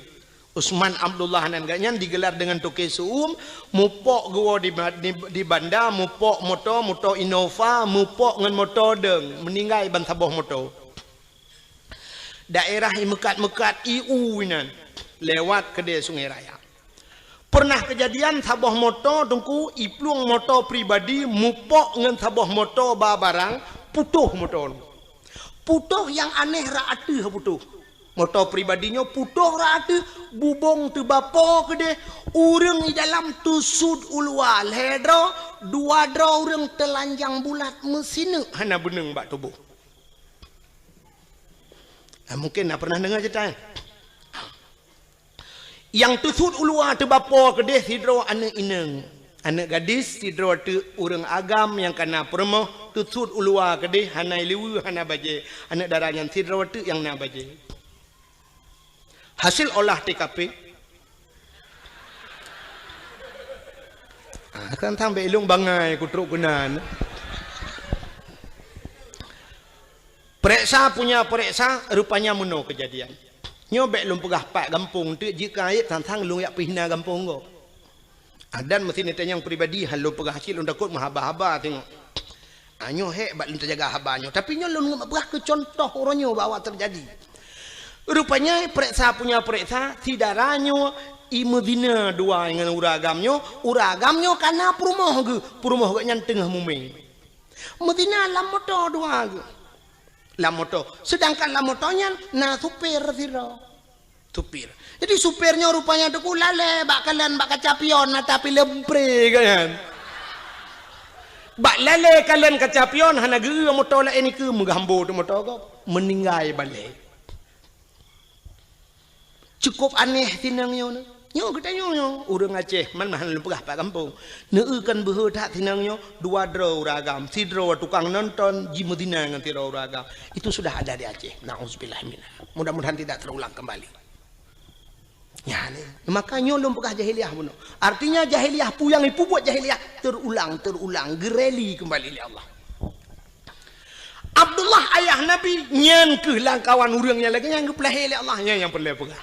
Usman Abdullah nan ganyan digelar dengan toke suum mupok gua di banda mupok moto Innova mupok ngan moto deng meninggal ban saboh moto daerah yang mekat-mekat IU inan lewat kedai Sungai Raya pernah kejadian sabah motor tungku iplung motor pribadi mupok ngan sabah motor barang putuh motor putuh yang aneh raatu putuh motor pribadinya putuh raatu bubong tu bapo kedai urang di dalam tusud ulwal hedro dua dro urang telanjang bulat mesin hana beneng bak tubuh. Mungkin nak pernah dengar cerita yang tusud ulua tu bapa kedeh sidro anak ineng anak gadis sidro tu urang agam yang kena permoh tusud ulua kedeh hanai liwu hana baje anak darah yang sidro tu yang na baje hasil olah TKP kan sampai ilung bangai kutruk kenan Pereksa punya pereksa rupanya meno kejadian. Nyobek lum pegah pak gampung tu jika ayat tantang lung yak pihna gampung go. Adan mesti ni yang pribadi hal lum pegah hasil lum takut mahaba-haba tengok. Anyo hek bak lum terjaga habanyo tapi nyo lum pegah ke contoh oronyo bawa terjadi. Rupanya pereksa punya pereksa sidaranyo imedina dua dengan uragamnyo kana perumoh ge nyan tengah muming. Medina lam motor dua ge. Lamoto sedangkan lamotonya na supir siro supir Jadi supirnya rupanya tu lale bak kalian bak kacapion tapi lepre kan. Bak lale kalian kacapion hana geu motor la ini ke menghambo tu motor kau meninggal balik. Cukup aneh tinangnya ni. Nyo kita nyo urang Aceh man mahan lepegah pak kampung. Neukan behe tak tinangnya dua draw ragam, si draw tukang nonton Jimudina ngan draw ragam. Itu sudah ada di Aceh. Nauzubillah minna. Mudah-mudahan tidak terulang kembali. Ya ni. Maka nyo lum pegah jahiliyah buno. Artinya jahiliyah pu yang ipu buat jahiliyah terulang gereli kembali oleh Allah. Abdullah ayah Nabi nyan ke langkawan urangnya lagi yang kepelahir oleh Allah yang perlu pegah.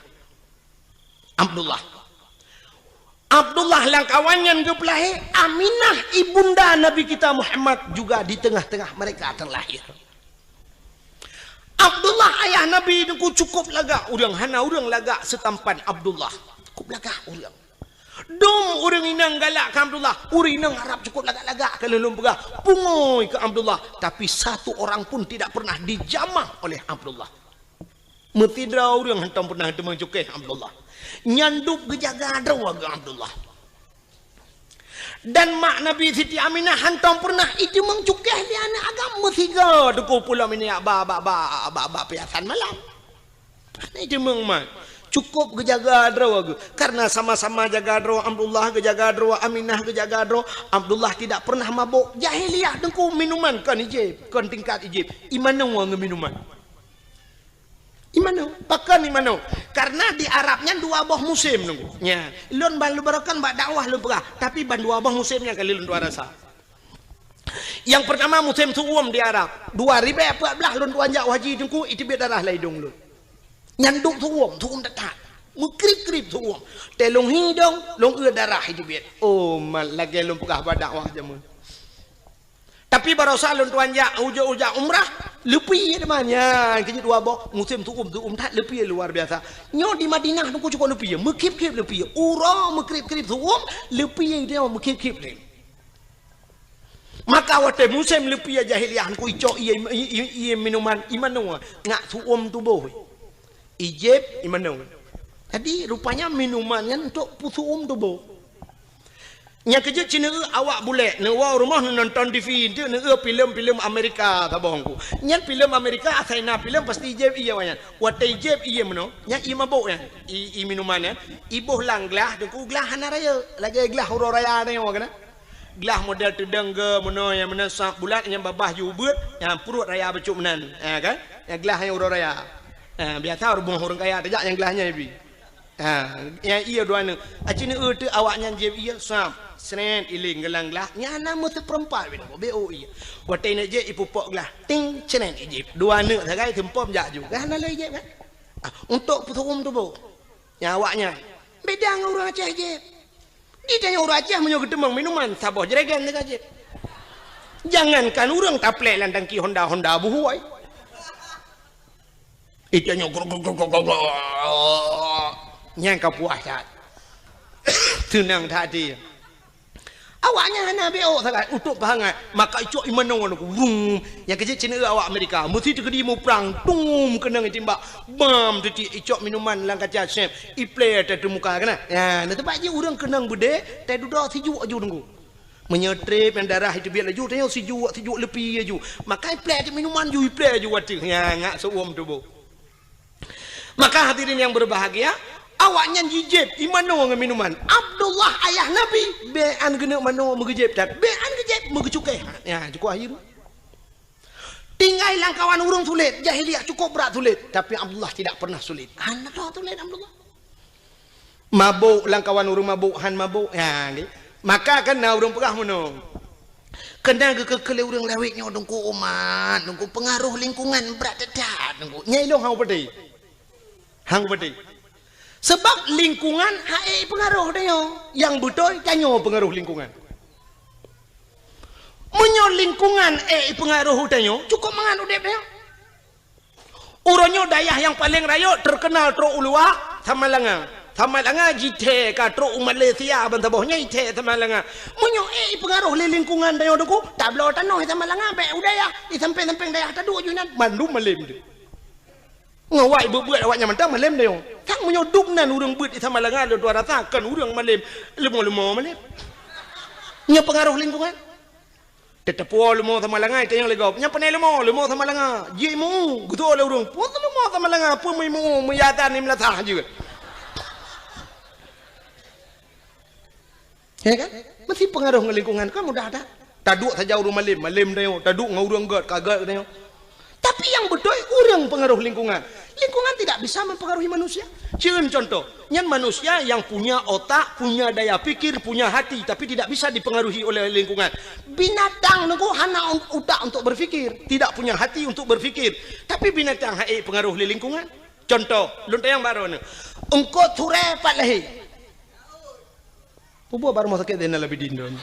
Abdullah langkawannya kepelahir, Aminah ibunda Nabi kita Muhammad juga di tengah-tengah mereka terlahir. Abdullah ayah Nabi itu cukup laga urang hana urang laga setampan Abdullah. Cukup laga urang. Dom urang inang galak ke Abdullah, urang inang harap cukup laga-laga kalau belum pegah pungoi ke Abdullah, tapi satu orang pun tidak pernah dijamah oleh Abdullah. Metidra urang hantam pernah temang cukai Abdullah. Nyanduk gejaga dawa Abdullah. Dan mak Nabi Siti Aminah hantam pernah itu mengcukeh di anak agama tiga duku pulau ini ba piasan malam. Itu mengman cukup gejaga dawa karena sama-sama jaga dawa Abdullah gejaga dawa Aminah gejaga dawa Abdullah tidak pernah mabuk jahiliyah dengku minuman kan ijib kan tingkat ijib imana wang minuman. Imano, pakan imano. Karena di Arabnya dua buah musim nunggu. Nya, lon balu barakan bak dakwah lu pegah, tapi ban dua buah musimnya kali lon dua rasa. Yang pertama musim suum di Arab. 2014 lon tuanjak haji dengku itu biar darah laidung lu. Nyanduk suum dekat. Mukrip-krip suum. Telung hidung, long darah itu biar. Oh, mal lagi lon pegah bak dakwah jamun. Tapi baru salun tuanjak uja umrah lebih namanya kerja dua boh musim tuum tak lebih luar biasa. Nyo di Madinah tu cukup lebih mekip-kip lebih ura mekrip-krip tuum lebih dia mekip-kip ni. Maka waktu musim lebih jahiliyah ku ico iya minuman imanu ngak tuum tu boh. Ijib imanu. Jadi rupanya minumannya untuk tuum tu boh. Nya kerja Cina awak boleh newa rumah nonton TV itu filem Amerika tabongku. Nya filem Amerika asaina filem pasti ijeb iya wanyan. Wat ijeb iya meno. Nya i mabuk ya. I minumannya. Ibuh lang gelah deku gelah hana raya. Lagi gelah huru raya ni wakana. Gelah model tedang ke meno yang mena sak bulat yang babah jubut yang perut raya becuk menan. Kan? Yang gelah yang huru raya. Biasa orang kaya tajak yang gelahnya ibi. Yang iya dua ni. Acina tu awaknya jeb iya sam. Senen iling gelang gelah nyana mutu perempat BO iya. Watai nak je ipupok gelah ting cenen ijib. Dua nak sagai tempom jak ju. Kan ala ijib kan. Untuk putum tu bo. Nya awaknya beda dengan orang Aceh je. Dia tanya orang Aceh menyo gedemang minuman sabah jeregan dekat je. Jangankan orang taplek landang ki Honda buhuai. Itu nyo nyang kapuas. Tenang tadi. Awaknya hana BO sangat untuk bahangan maka icok imano aku wung yang kerja Cina awak Amerika mesti terkedi mu perang tum kena timbak bam tu icok minuman lang kaca chef i play tu muka kana ya na tempat je urang kenang bude tai duda sijuk aju tunggu menyetrip yang darah itu biar laju tanya sijuk lepi aju maka i play tu minuman ju i play aju wati ya ngak seuam tu bo. Maka hadirin yang berbahagia awaknya jijib imano dengan minuman Abdullah ayah Nabi bean kena mano megejib tak bean kejib megecukai ya cukup akhir tinggal langkawan urung sulit jahiliyah cukup berat sulit tapi Abdullah tidak pernah sulit anak dah sulit Abdullah mabuk langkawan urung mabuk han mabuk ya maka kena urung pegah mano kena kekele urung lawiknya dengku umat dengku pengaruh lingkungan berat dekat dengku nyailong hang pedih sebab lingkungan hae pengaruh dia yang betul kanyo pengaruh lingkungan menyo lingkungan pengaruh dia cukup mangan udep dia uronyo dayah yang paling rayo terkenal tro ulua Tamalanga jite ka tro Malaysia bantabohnya ite Tamalanga menyo pengaruh lingkungan dia doku tablo tanoh Tamalanga be udaya i sampai dayah tadu junan mandu malim ngawai buat awaknya mentang malem dah yang tang menyoduk nan urang buat di sama lengan dua ratakan urang malem lemo malem nya pengaruh lingkungan tetap lemo sama lengan itu yang legap nya panai lemo sama lengan jimu gitu oleh urang pun lemo sama lengan pun mu meyatan ni melatah juga ya kan mesti pengaruh ke lingkungan kan mudah ada taduk saja urang malem dah yang taduk ngau urang kagak dah yang. Tapi yang betul orang pengaruh lingkungan. Lingkungan tidak bisa mempengaruhi manusia. Cien contoh, nyan manusia yang punya otak, punya daya pikir, punya hati, tapi tidak bisa dipengaruhi oleh lingkungan. Binatang nunggu hana otak untuk berfikir, tidak punya hati untuk berfikir. Tapi binatang hai pengaruh oleh lingkungan. Contoh, luntang yang baru ni. Engkau ture pat lahi. Pupu baru mau sakit dena lebih dindon.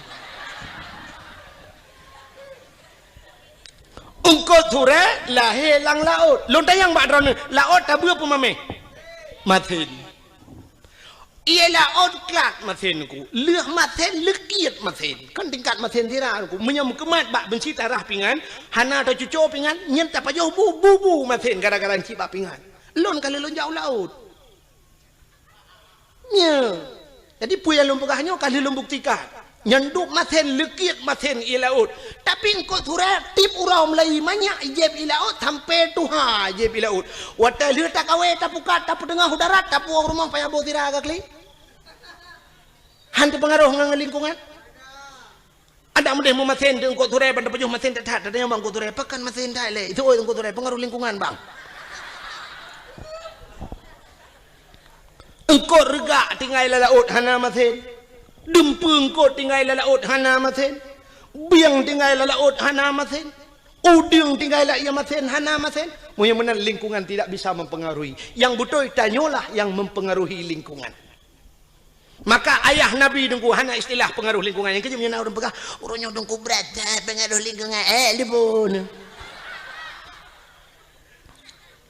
Engkau ture lahir lang laut. Lontai yang bakron laut tabu apa mame? Matin. Ia laut kelak matin ku. Leh matin lekiat matin. Kan tingkat matin tira ku. Menyam kemat bak benci tarah pingan. Hana atau cucu pingan. Nyen tak payah bu matin gara-gara encik bak pingan. Lon kali lon jauh laut. Nya. Jadi puya lon pegahnya kali lon buktikan. Nyanduk maten lekit maten ilaut tapi engkau turap tip urau Melayu banyak ijeb ilaut sampai tuha ijeb ilaut wata lihat tak kawe tak pukat tak pedengah udarat tak puang rumah payah bawa tira agak kli hantu pengaruh ngang lingkungan ada mudah mau maten engkau turap pada pejuh maten tak ada yang bang engkau turap pekan maten tak le itu engkau turap pengaruh lingkungan bang engkau regak tinggal laut hana maten dempeng ko tinggal laut hana maten biang tinggal laut hana maten uding tinggal ia maten hana maten mudah-mudahan lingkungan tidak bisa mempengaruhi yang betul tanyalah yang mempengaruhi lingkungan maka ayah Nabi dengku hana istilah pengaruh lingkungan yang kejamnya orang pegah orangnya dengku berat pengaruh lingkungan libun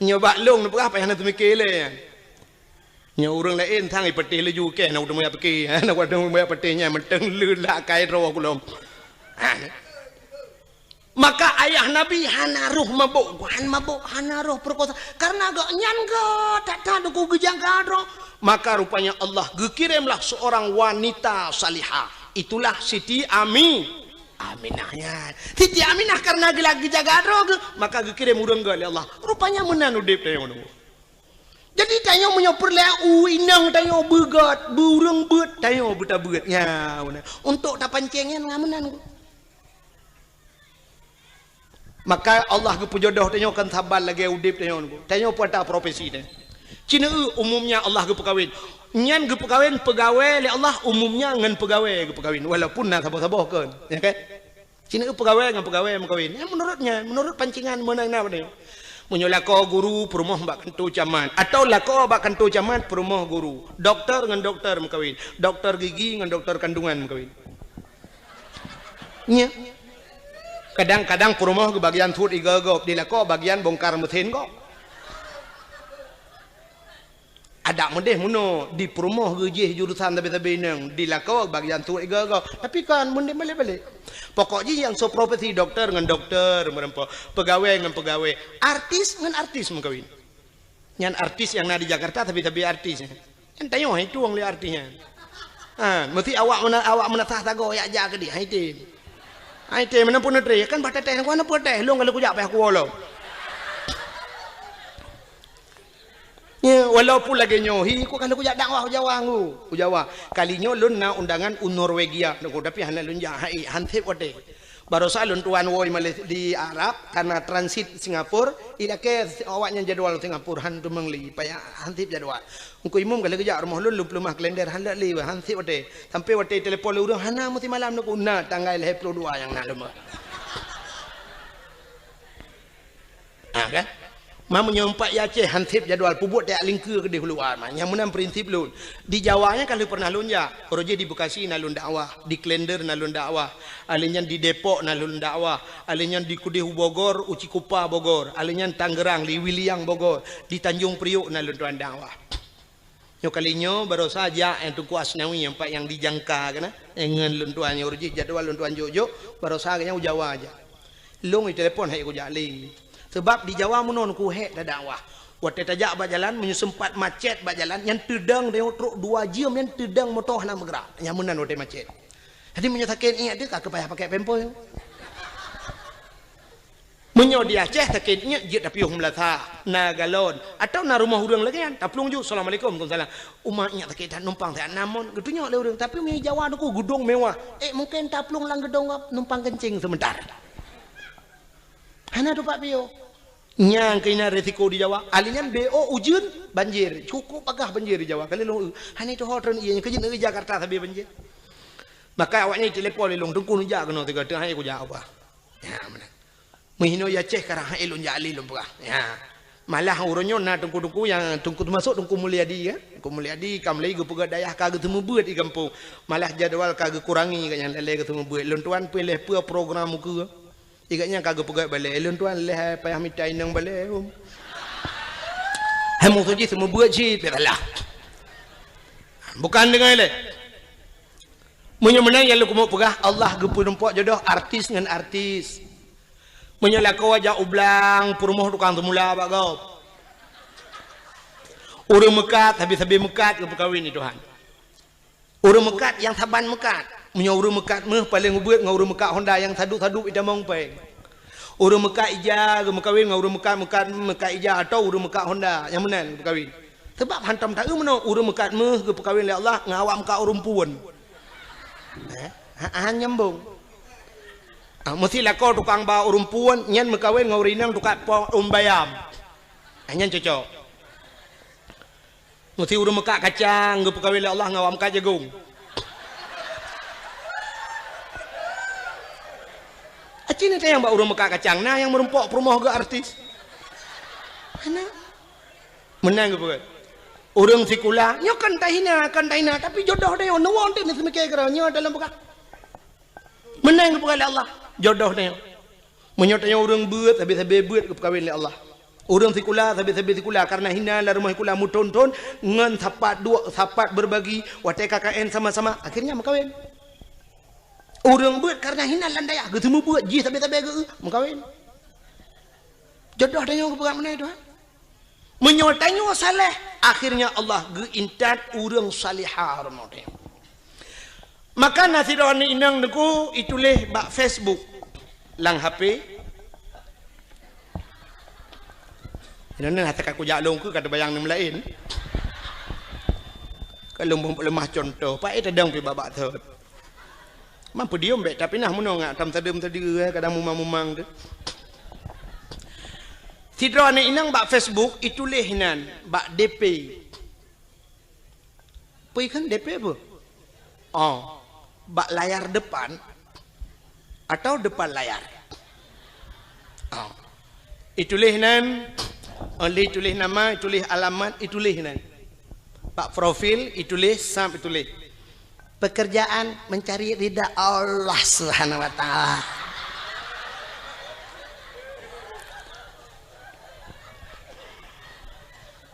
nyoba long pegah apa yang nak mikir le nya orang lain thang ipetih leju ke nak udah moya peki nak udah moya petihnya menteng lula kai ro kulom maka ayah Nabi hana ruh mabuk hana ruh perkosa karena agak nyan ga tak tahu ku gejang gadro maka rupanya Allah gekirimlah seorang wanita salihah itulah Siti Aminahnya Siti Aminah karena lagi jaga gadro maka gekirim urang ga Allah rupanya menan udip teh ngono. Jadi tanya menyopor lah inang tanya begat burung bet tanya buta begatnya untuk tak pancengin ngamenan maka Allah ke pujodoh tanya kan sabar lagi udip tanya pada profesi dia Cina umumnya Allah ke pekawin nyan ke pekawin pegawai le Allah umumnya ngan pegawai ke pekawin walaupun nak sabar-sabar kan ya kan Cina pegawai ngan pegawai mengkawin ya menurut pancingan menang apa dia Munyo lako guru perumah bak kentu camat atau lako bak kentu camat perumah guru doktor dengan doktor mengkawin doktor gigi dengan doktor kandungan mengkawin nya kadang-kadang perumah ke bagian tut igagop di lako bagian bongkar mesin kok ada modeh muno di perumah gejih jurusan tapi nang di lako bagian tut igagop tapi kan munde balik-balik pokoknya yang so profesi dokter dengan dokter merempo pegawai dengan pegawai artis dengan artis mengkawin yang artis yang ada di Jakarta tapi artis kan tayo itu wong li artisnya mesti awak menatah tago ya aja ke dia haite mana pun nedre kan bata teh kan apa teh lu kalau ku jak payah ku wolo walaupun lagi nyohi ku kalau ku jak dakwah Jawa ku Jawa kalinya lun na undangan Norwegia tapi hana lun ja hai hantep wate baru salun tuan woi di Arab karena transit Singapura ila ke awaknya jadwal Singapura hantu mengli payah hantip jadwal engko imum kalau kerja rumah lun lumah kalender handak li hantip wate sampai wate telefon urang hana mesti malam nak una tanggal 22 yang nak lumah kan Mam menyempat ya Aceh hantip jadwal pubut tak lingkar ke di keluar mah yang menang prinsip lun di Jawanya kalau pernah lun ya roje di Bekasi nalun dakwah di Klender nalun dakwah alinyan di Depok nalun dakwah alinyan di Kudihu Bogor Ucikupa Bogor alinyan Tangerang di Wiliang Bogor di Tanjung Priok nalun tuan dakwah yo kalinya baru saja yang tuku Asnawi yang pak yang dijangka kana dengan lun tuan roje jadwal lun tuan Jojo baru saja Jawa aja lung di telepon hai ku jali sebab di Jawa menon ku hek dakwah Waktu tajak bak jalan, sempat macet bak jalan, yang terdang dia truk 2 jam yang terdang motor nak bergerak. Yang menan waktu macet. Jadi menyatakan ingat dia tak payah pakai pempo. Menyo di Aceh takin ingat je tapi Melata, Nagalon atau na rumah urang lagi kan. Taplung ju Assalamualaikum Waalaikumsalam. Umat ingat takin tak numpang tak namun getunya le urang tapi mi Jawa tu gedung mewah. Mungkin taplung lang gedung numpang kencing sebentar. Hana tu Pak Pio. Nyang kena resiko di Jawa. Alinya BO ujun banjir. Cukup agak banjir di Jawa. Kali lu hani tu hotel ianya kerja negeri Jakarta tapi banjir. Maka awaknya telepon le long tungku nujak kena tiga tengah aku jawab. Ya mana. Menghino ya Aceh karang elon jali lom pula. Ya. Malah uronyo na tungku-tungku yang tungku masuk tungku Mulyadi ya. Tungku Mulyadi kam lagi pegak dayah kagak temu beut di kampung. Malah jadual kagak kurangi kat yang lele ketemu beut. Lon tuan pilih pe program muka. Igaknya kagak pegak balik. Lon tuan leh payah mitai nang balik. Hamu tu je temu beut je peralah. Bukan dengan le. Munyo menang yang lu kumuk pegah Allah gepu nempak jodoh artis dengan artis. Menyala kau aja ublang perumah tukang temula pak kau. Urang mekat habis mekat ke perkahwin ni Tuhan. Urang mekat yang taban mekat. Menyo urang mekat meh paling ngebeut ngau urang mekat Honda yang taduk-taduk ida mong peng. Urang mekat ija ke perkahwin ngau urang mekat ija atau urang mekat Honda yang menan perkahwin. Sebab hantam tak meno urang mekat meh ke perkahwin le Allah ngawak mekat urang puan. Nyambung. Mesti lah kau tukang bawa urumpuan nyan mekawin ngau rinang tukang bayam. Nyan cocok. Mesti urum mekak kacang ngau pekawin le Allah ngawam mekak jagung. Acin itu yang bawa urum mekak kacang. Nah yang merumpok perumah ke artis. Mana? Menang ke bukan? Urang sikula nyo kan tahina tapi jodoh dia nuwon dia mesti mikir kira nyo dalam bukan. Menang ke bukan Allah. Jodoh dia. Menyotanya orang beut habis-habis beut ke perkahwin le Allah. Orang sikula habis-habis sikula karena hina la rumah sikula muton-ton ngan sapat berbagi watai KKN sama-sama akhirnya makawin. Orang beut karena hina landaya ketemu beut ji habis-habis ke makawin. Jodoh dia ke perkahwin mana Tuhan? Menyotanya saleh akhirnya Allah geintat orang salihah rumah dia. Maka nasiron inang deku itulah bak Facebook lang HP. Ini hati aku jaklong ku kata bayang nem lain. Kalau lemah contoh, pak itu dong pi babak tu. Mampu diam bet tapi nah muno ngak tam tadem tadi kadang mumang-mumang tu. Sidron inang bak Facebook itulah hinan bak DP. Pi kan DP apa? Oh. Bak layar depan atau depan layar. Oh. Itulah nan, oleh itulah nama, itulah alamat, itulah nan. Bak profil, itulah sam, itulah. Pekerjaan mencari ridha Allah Subhanahu Wa Taala.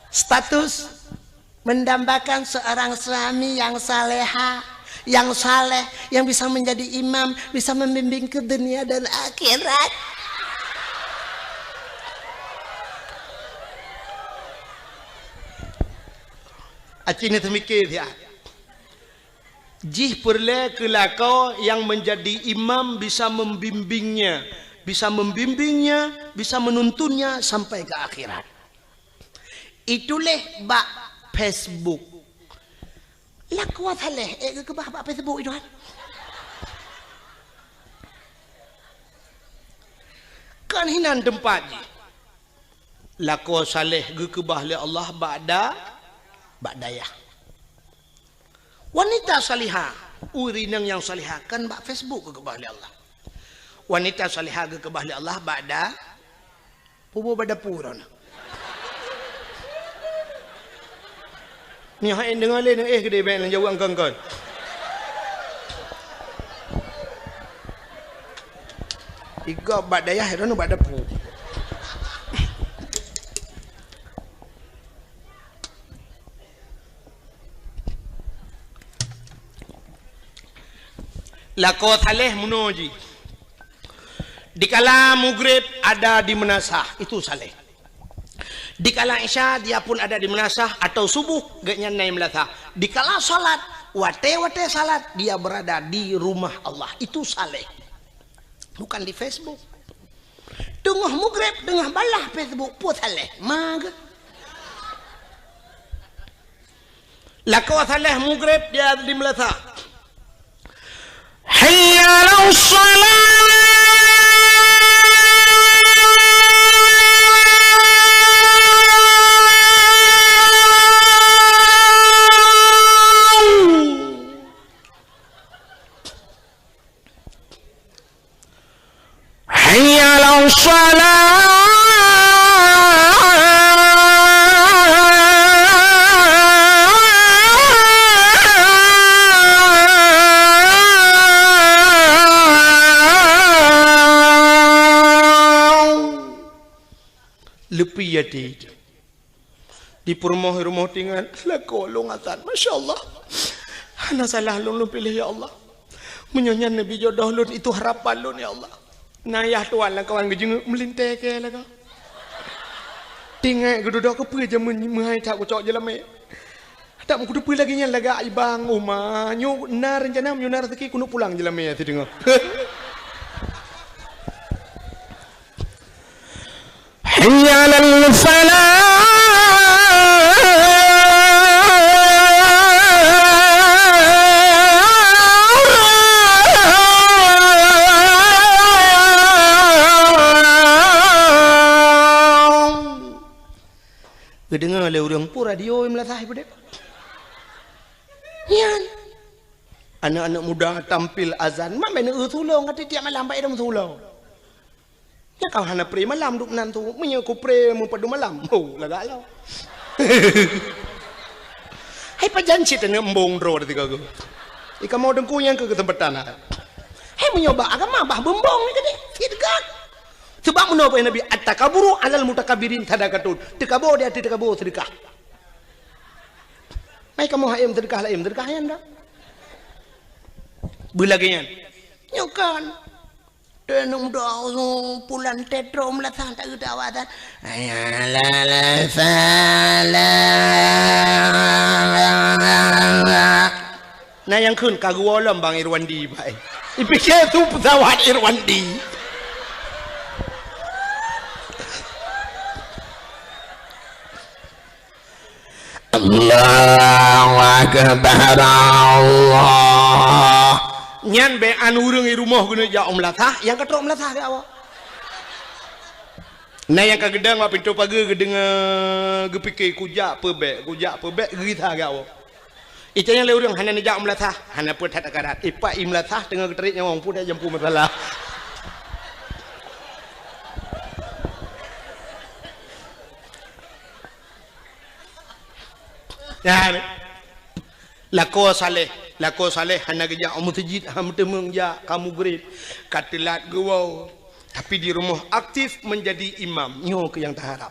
Status mendambakan seorang suami yang saleha. Yang saleh, yang bisa menjadi imam, bisa membimbing ke dunia dan akhirat. Acing itu mikir ya. Jih perle kelakau yang menjadi imam bisa membimbingnya, bisa menuntunnya sampai ke akhirat. Itulah bak Facebook. Lah kuat haleh ke bah Facebook itu kan. Kan hinan tempat je. Laku saleh ke bah le Allah ba'dayah. Wanita salihah, urinang yang salihah kan bak Facebook ke bah le Allah. Wanita salihah ke bah le Allah ba'da pubu badapuran. Ni hak dengar lain kedai bank jauh angkang-angkang. Tiga bak dayah dan bak dapu. Lako saleh munoji. Di kala maghrib ada di menasah itu saleh. Dikala isya dia pun ada di Menasah atau subuh gaknya naik Melatah. Dikala salat wate salat dia berada di rumah Allah. Itu saleh. Bukan di Facebook. Tengah mugrib tengah balah Facebook pun saleh. Mag. Lako saleh mugrib dia di Melatah. Hayya 'alas shalah. Lepi ya di rumah tinggal laku lungatan. Masya Allah. Hana salah lu pilih ya Allah. Menyonya Nabi jodoh lu itu harapan lu ya Allah. Nayah tuan lah kawan gejeng melintai ke lah kau. Tinggal geduduk ke pe je menghai tak kucok je lama. Tak mau kudu lagi nya laga ibang umah. Nyu nar rencana nyu nar rezeki kuno pulang je lama ya dengar. Hayya 'alal falah. Kedengar oleh orang pun radio yang melatah ibu dek. Yan. Anak-anak muda tampil azan. Mak mana tulung kata tiap malam baik dah tulung. Ya kau hana pre malam duk nan tu. Menye ku pre mempadu malam. Oh lagak lah. Hai pajanci tanya embong dro tiga go. Ika mau dengku yang ke tempat tanah. Hai menyoba agama bah bembong ni kata. Tidak. Sebab menapa Nabi at-takaburu alal mutakabirin sadaqatun. Tekabur dia tekabur sedekah. Mai kamu hayam sedekah lain sedekah yang dah. Belagian. Nyokan. Tenung doa pulan tetro melatang tak ada awatan. Ayala fala. Nah yang kun kagualam Bang Irwandi baik. Ipikir tu pesawat Irwandi. Allahu Akbar Allah. Nyan be anu urang di rumah guna ja melatah, yang katrok melatah ke awak. Nah yang kagedang wa pintu pagi gedeng gepikir kujak pebek gerita ke awak. Itu yang le urang hana ja melatah, hana pun tak karat. Ipa melatah tengah keterik nyawang pun dah jampu masalah. Ya, lako saleh hana geja amutajid hamtemeng ja kamu grade katilat gawau tapi di rumah aktif menjadi imam nyo ke yang terharap.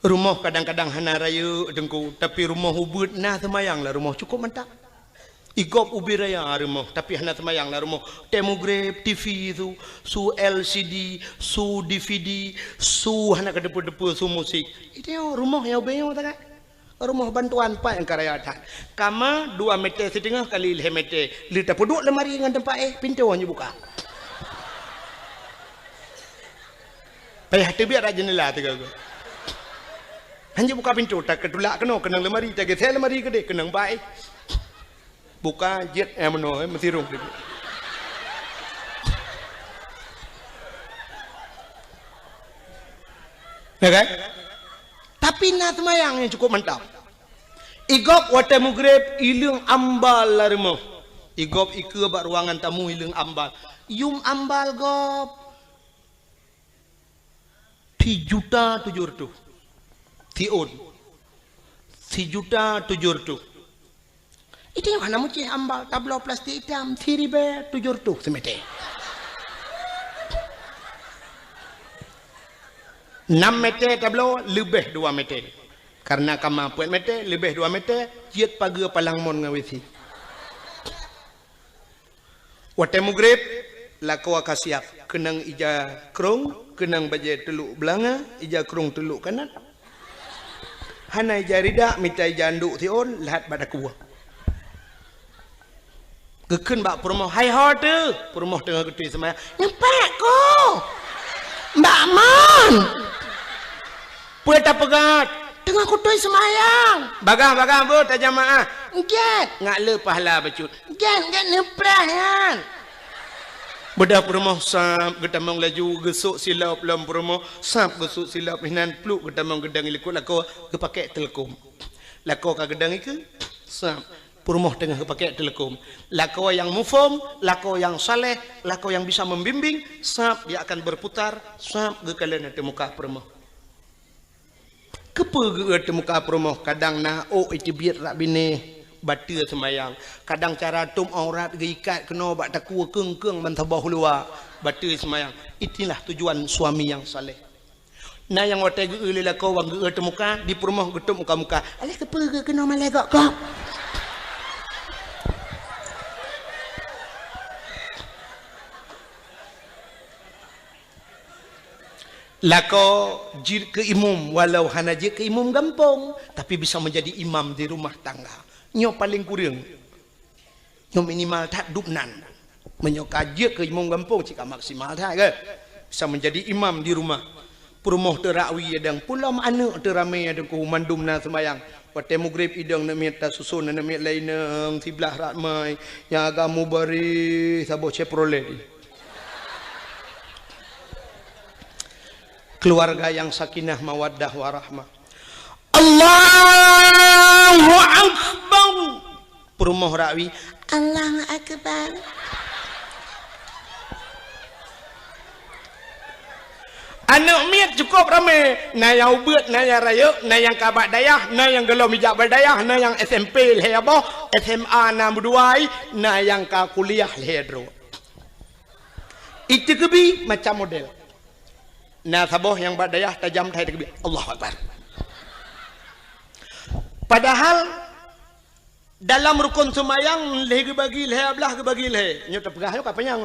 Rumah kadang-kadang hana raya dengku tapi rumah ubud nah semayang lah rumah cukup mantap. Igop ubi raya rumah tapi hana semayang lah rumah temu grade TV itu su LCD su DVD su hana kedepu-depu su musik itu rumah yang beyo tak rumah bantuan pak yang karayatan kama 2 meter setengah kali 5 meter lita peduk lemari dengan tempat pintu hanya buka payah biar aja jendela tiga go hanya buka pintu tak ketulak kena lemari tak geser lemari gede kena baik buka jet meno mesti rung ya kan tapi nak semayang yang cukup mantap. Igop wate mugrib ilung ambal larimo. Igop ike bak ruangan tamu ilung ambal. Yum ambal gop 3.700.000. Tiun 3.700.000. Itu yang mana muci ambal tablo plastik hitam 3.700 semete. 6 meter tablo lebih 2 meter. Karena kama 4 meter lebih 2 meter jiat pagi palang mon ngawisi. Wate mugrib lako akan siap kenang ija krong kenang baje teluk belanga ija krong teluk kanan hana ija rida mita ija anduk tion lahat pada kuah keken bak promoh hai ho tu promoh tengah ketui semaya nampak ko mbak mon pueta pegat tengah ketui semayang bagah bu tak jamaah get ngak le pahala bacut get neprah kan bedah promoh sap getamong laju gesuk silap lam promoh sap gesuk silap hinan pluk getamong gedang ilikut lako kepakai telekom lako ka gedang iku sap promoh tengah kepakai telekom lako yang mufom lako yang saleh lako yang bisa membimbing sap dia akan berputar sap ge kalian ada muka promoh kepe ge ada muka promoh kadang na itu biar rak bini batu semayang kadang cara tum aurat geikat kena bak takua keng-keng mentabah luar batu semayang itulah tujuan suami yang saleh nah yang otai ge lila kau wang ge temuka di perumah getuk muka-muka alih kepe ge kena malai kok lako jir ke imam walau hana je ke imam gampong tapi bisa menjadi imam di rumah tangga nyo paling kurang nyo minimal tak dupnan menyo kaje ke imam gampong jika maksimal tak ke bisa menjadi imam di rumah perumoh terakwi adang pulau anak terame adang ku mandumna semayang wate mugrib idang na meta susun na met lainang tiblah ratmai yang agamu bari sabo ceprole keluarga yang sakinah mawaddah warahmah Allahu Akbar perumoh rakwi Allahu Akbar anak miat cukup ramai na yang ubet na yang raya na yang kabak dayah na yang gelau mijak berdayah na yang SMP lehabo SMA na berduai na yang ka kuliah lehedro itu kebi macam model na saboh yang berdayah tajam thai kebi Allahu Akbar padahal dalam rukun semayang leh bagi leh ablah bagi leh nyo terpegah yo kapanya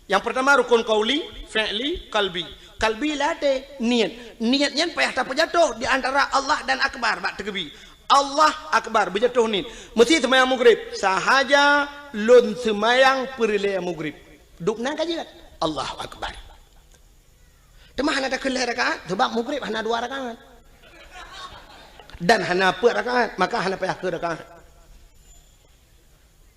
yang pertama rukun qauli fi'li kalbi lade niatnya payah tak jatuh di antara Allah dan akbar bak tergebi Allah akbar berjatuh ni mesti semayang maghrib sahaja lun semayang perle maghrib dukna kaji Allahu akbar temah hana tak kelih rakaat sebab maghrib hana 2 rakaat dan hana per rakaat maka hana payah ke rakaat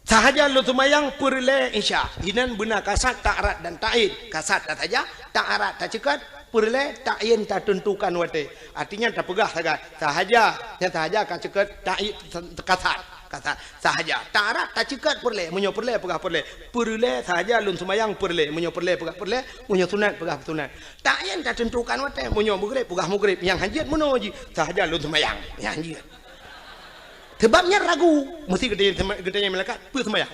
sahaja lu semayang perle isya hinan benar kasat ta'arat dan ta'in kasat tak saja ta'arat tak cekat perle ta'in tak tentukan wate artinya tak pegah sahaja akan cekat ta'in kasat sahaja ta'arat tak cekat perle munyo perle pegah perle sahaja lu semayang perle munyo perle pegah perle munyo sunat pegah sunat ta'in tak tentukan wate munyo maghrib pegah maghrib yang hanjit munoji sahaja lu semayang yang hanjit sebabnya ragu mesti gedenya malaikat pu semayang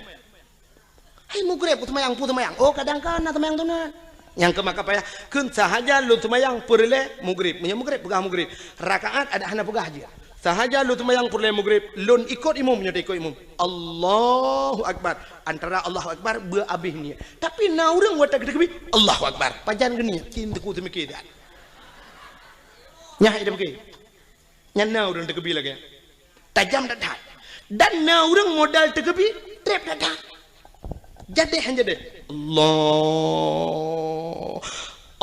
hai maghrib pu semayang oh kadang-kadang semayang sunat yang ke maka payah kun sahaja lu semayang perle maghrib munyo maghrib pegah maghrib rakaat ada hana pegah aja sahaja lu semayang perle maghrib lun ikut imam munyo ikut imam Allahu akbar antara Allahu akbar beabih ni tapi na urang wata gede Allahu akbar pajan geni kin teku semikir dah nyah ida beki nyana urang tegebi lagi tajam dadah dan na urang modal tegebi trap dadah jadi hanya deh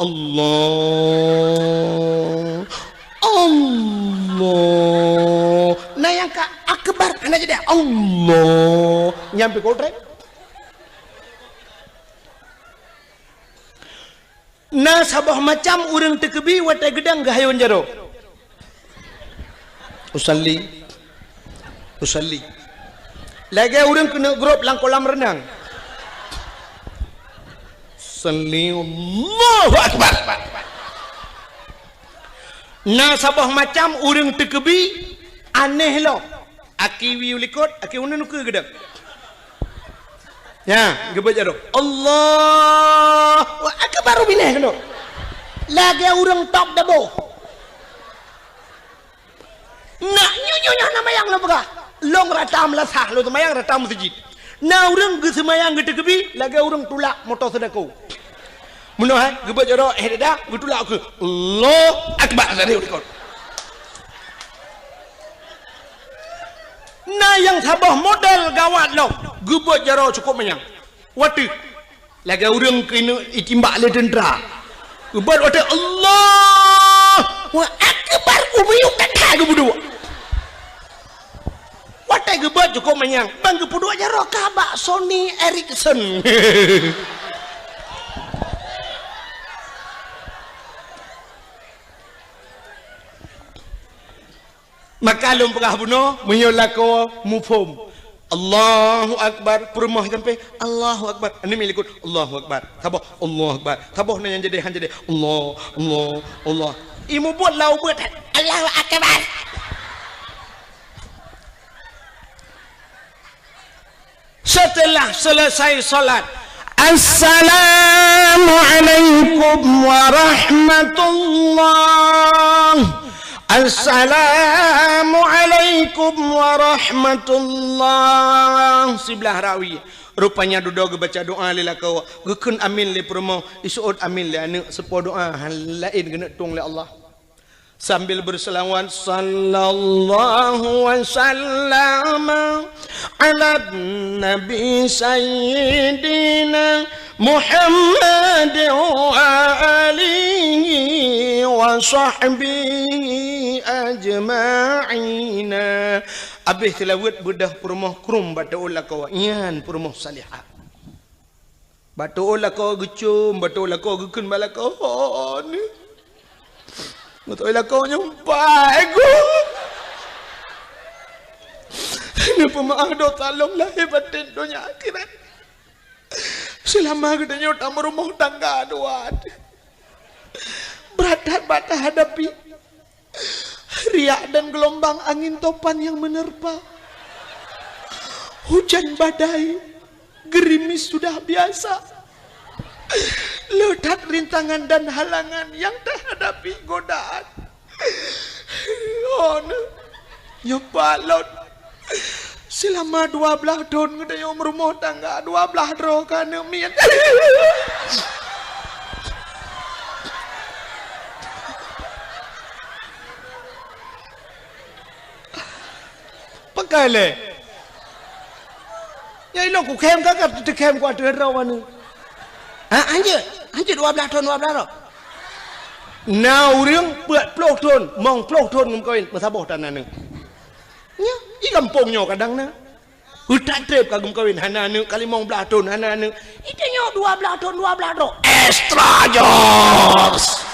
Allah nah yang ka akbar hanya jadi Allah nyampe kau trap nah sabah macam urang tegebi wata gedang gahayon jaro usalli lagi orang kena grup lang kolam renang salli Allahu akbar na sabah macam orang tekebi aneh lo aki wiulikot aki unan ke gedang ya gebet jaro Allahu akbar bineh kena lagi orang top dabo nak nyonya nama yang lo begah long ratam lasah lo semayang ratam masjid Na urang ge semayang ge tegebi lagi urang tulak motor sedekau. Mun hai ge bajaro dah ge tulak ke. Allah akbar sari urang. Na yang sabah modal gawat lo. Ge bajaro cukup menyang. Watu lagi urang kena itimbak le tentera. Ge bar watu Allah wa akbar ubiyuk tak ge berdua. Watai gebet cukup menyang bang kepudu aja roka bak Sony Ericsson. Maka lum pegah buno menyolako mufum Allahu Akbar perumah sampai Allahu Akbar ini milikut Allahu Akbar tabah Allahu Akbar tabah yang jadi han jadi Allah imu buat lau buat Allahu Akbar. Setelah selesai salat, Assalamualaikum warahmatullah. Assalamualaikum warahmatullah. Sebelah rawi. Rupanya duduk baca doa lila kau. Gekun amin le promo. Isuud amin le anak sepo doa lain kena tung le Allah. Sambil berselawat sallallahu wasallam ala nabi sayyidina Muhammad wa alihi wa sahbihi ajma'ina. Habis tilawat bedah permoh krum batu kau ian permoh salihah batu kau gecum batu kau gekun balakau ni betul lah kau nyumpai aku. Ini pemaaf doa tolong lahir batin dunia akhirat. Selama kita nyota merumah tangga doa. Berat bata hadapi riak dan gelombang angin topan yang menerpa. Hujan badai, gerimis sudah biasa. Ledat rintangan dan halangan yang terhadapi godaan. Oh, nyebalot. Selama 12 tahun kita yang berumah tangga 12 roh kana mian. Pakai le. Ya ilo ku kem kakak tu kem ku ada rawan. Anjir 12 tahun 12 roh. Now riang buat peluk tahun, mong peluk tahun ngumkawin masabah tanah ni. Nya, i kampungnya kadang na. Hutan trip kagum kawin hana ni kali mong belah tahun hana ni. Itanya 12 tahun 12 roh. Extra jobs.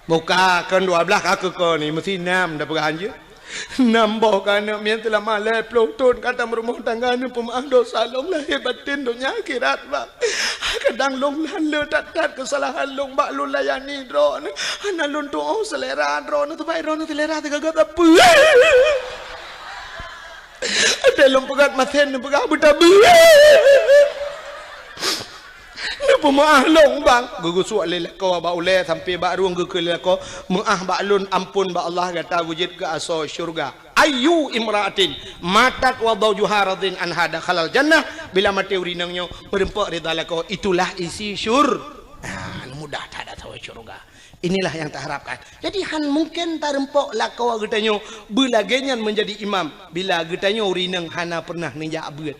Muka kan 12 kakak kau ni mesti 6 dah pergi anjir. Nambah kerana mian telah malai pelutun kata berumah tangga ni pemaaf dosa long lahir batin dunia akhirat bak. Kadang long lalu tak kesalahan long bak lu layani drone. Ana lun tu selera drone tu baik drone selera tegak apa. Ada long pegat maten pegat butabu. Ni pemaaf long bang. Gugus suak lelak kau bak ulai sampai bak ruang gugus lelak kau. Maaf bak lun ampun bak Allah kata wujud ke asal syurga. Ayu imra'atin matat wa zawjuha radin an hada khalal jannah bila mati urinangnya merempak ridha kau itulah isi mudah tak ada tahu syurga. Inilah yang tak harapkan. Jadi han mungkin tak rempok lah kau getanyo belagenyan menjadi imam bila getanyo urinang hana pernah ninja abad.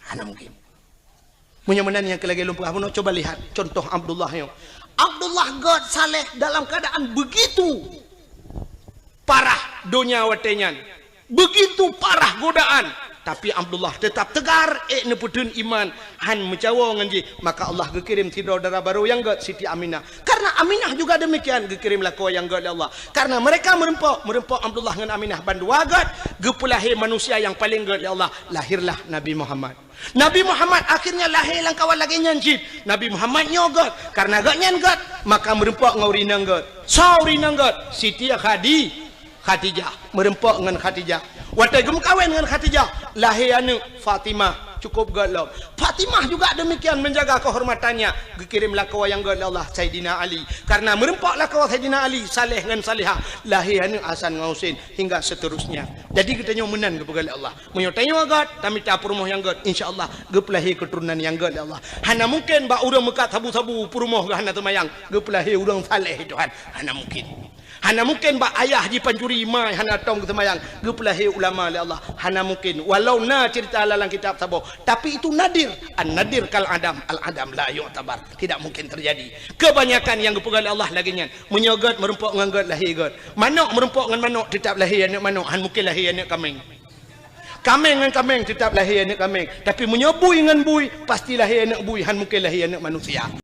Hana mungkin. Menyamanan yang kelagi lumpah pun coba lihat contoh Abdullah yang Abdullah God saleh dalam keadaan begitu parah dunia watenyan, begitu parah godaan, tapi Abdullah tetap tegar neputun iman han mencawa nganji maka Allah gekirim saudara baru yang God Siti Aminah. Karena Aminah juga demikian gekirimlah kau yang God Allah. Karena mereka merempok Abdullah dengan Aminah bandua God gepulahi manusia yang paling God Allah lahirlah Nabi Muhammad. Nabi Muhammad akhirnya lahir lang kawan lagi nyanjit. Nabi Muhammad nyogot karena gak nyangot maka merempok ngaurinang God. Saurinang God Siti Khadijah merempok dengan Khadijah. Watai gem kawin dengan Khadijah lahir anu Fatimah cukup gelap. Fatimah juga demikian menjaga kehormatannya. Kirimlah kau yang gelap Allah Sayyidina Ali. Karena merempaklah kau Sayyidina Ali saleh dengan salihah. Lahir anak Hasan dengan Husain hingga seterusnya. Jadi kita menan kepada Allah. Menyotanya agak kami tak perumah yang gelap. InsyaAllah gepelahi keturunan yang gelap Allah. Hana mungkin bak urang mekat sabu-sabu perumah ke hana temayang. Gepelahi urang saleh Tuhan. Hana mungkin. Hana mungkin bak ayah di pancuri mai hana tong ketemayang gepelahi ulama oleh Allah. Hana mungkin walau na cerita dalam kitab sabo, tapi itu nadir. An nadir kal adam, al adam la yu'tabar. Tidak mungkin terjadi. Kebanyakan yang gepegal Allah lagi nyan menyogot merempok nganggot lahir god. Manuk merempok ngan manuk tetap lahir anak manuk. Han mungkin lahir anak kambing. Kambing dengan kambing tetap lahir anak kambing. Tapi menyobui dengan bui pasti lahir anak bui. Han mungkin lahir anak manusia.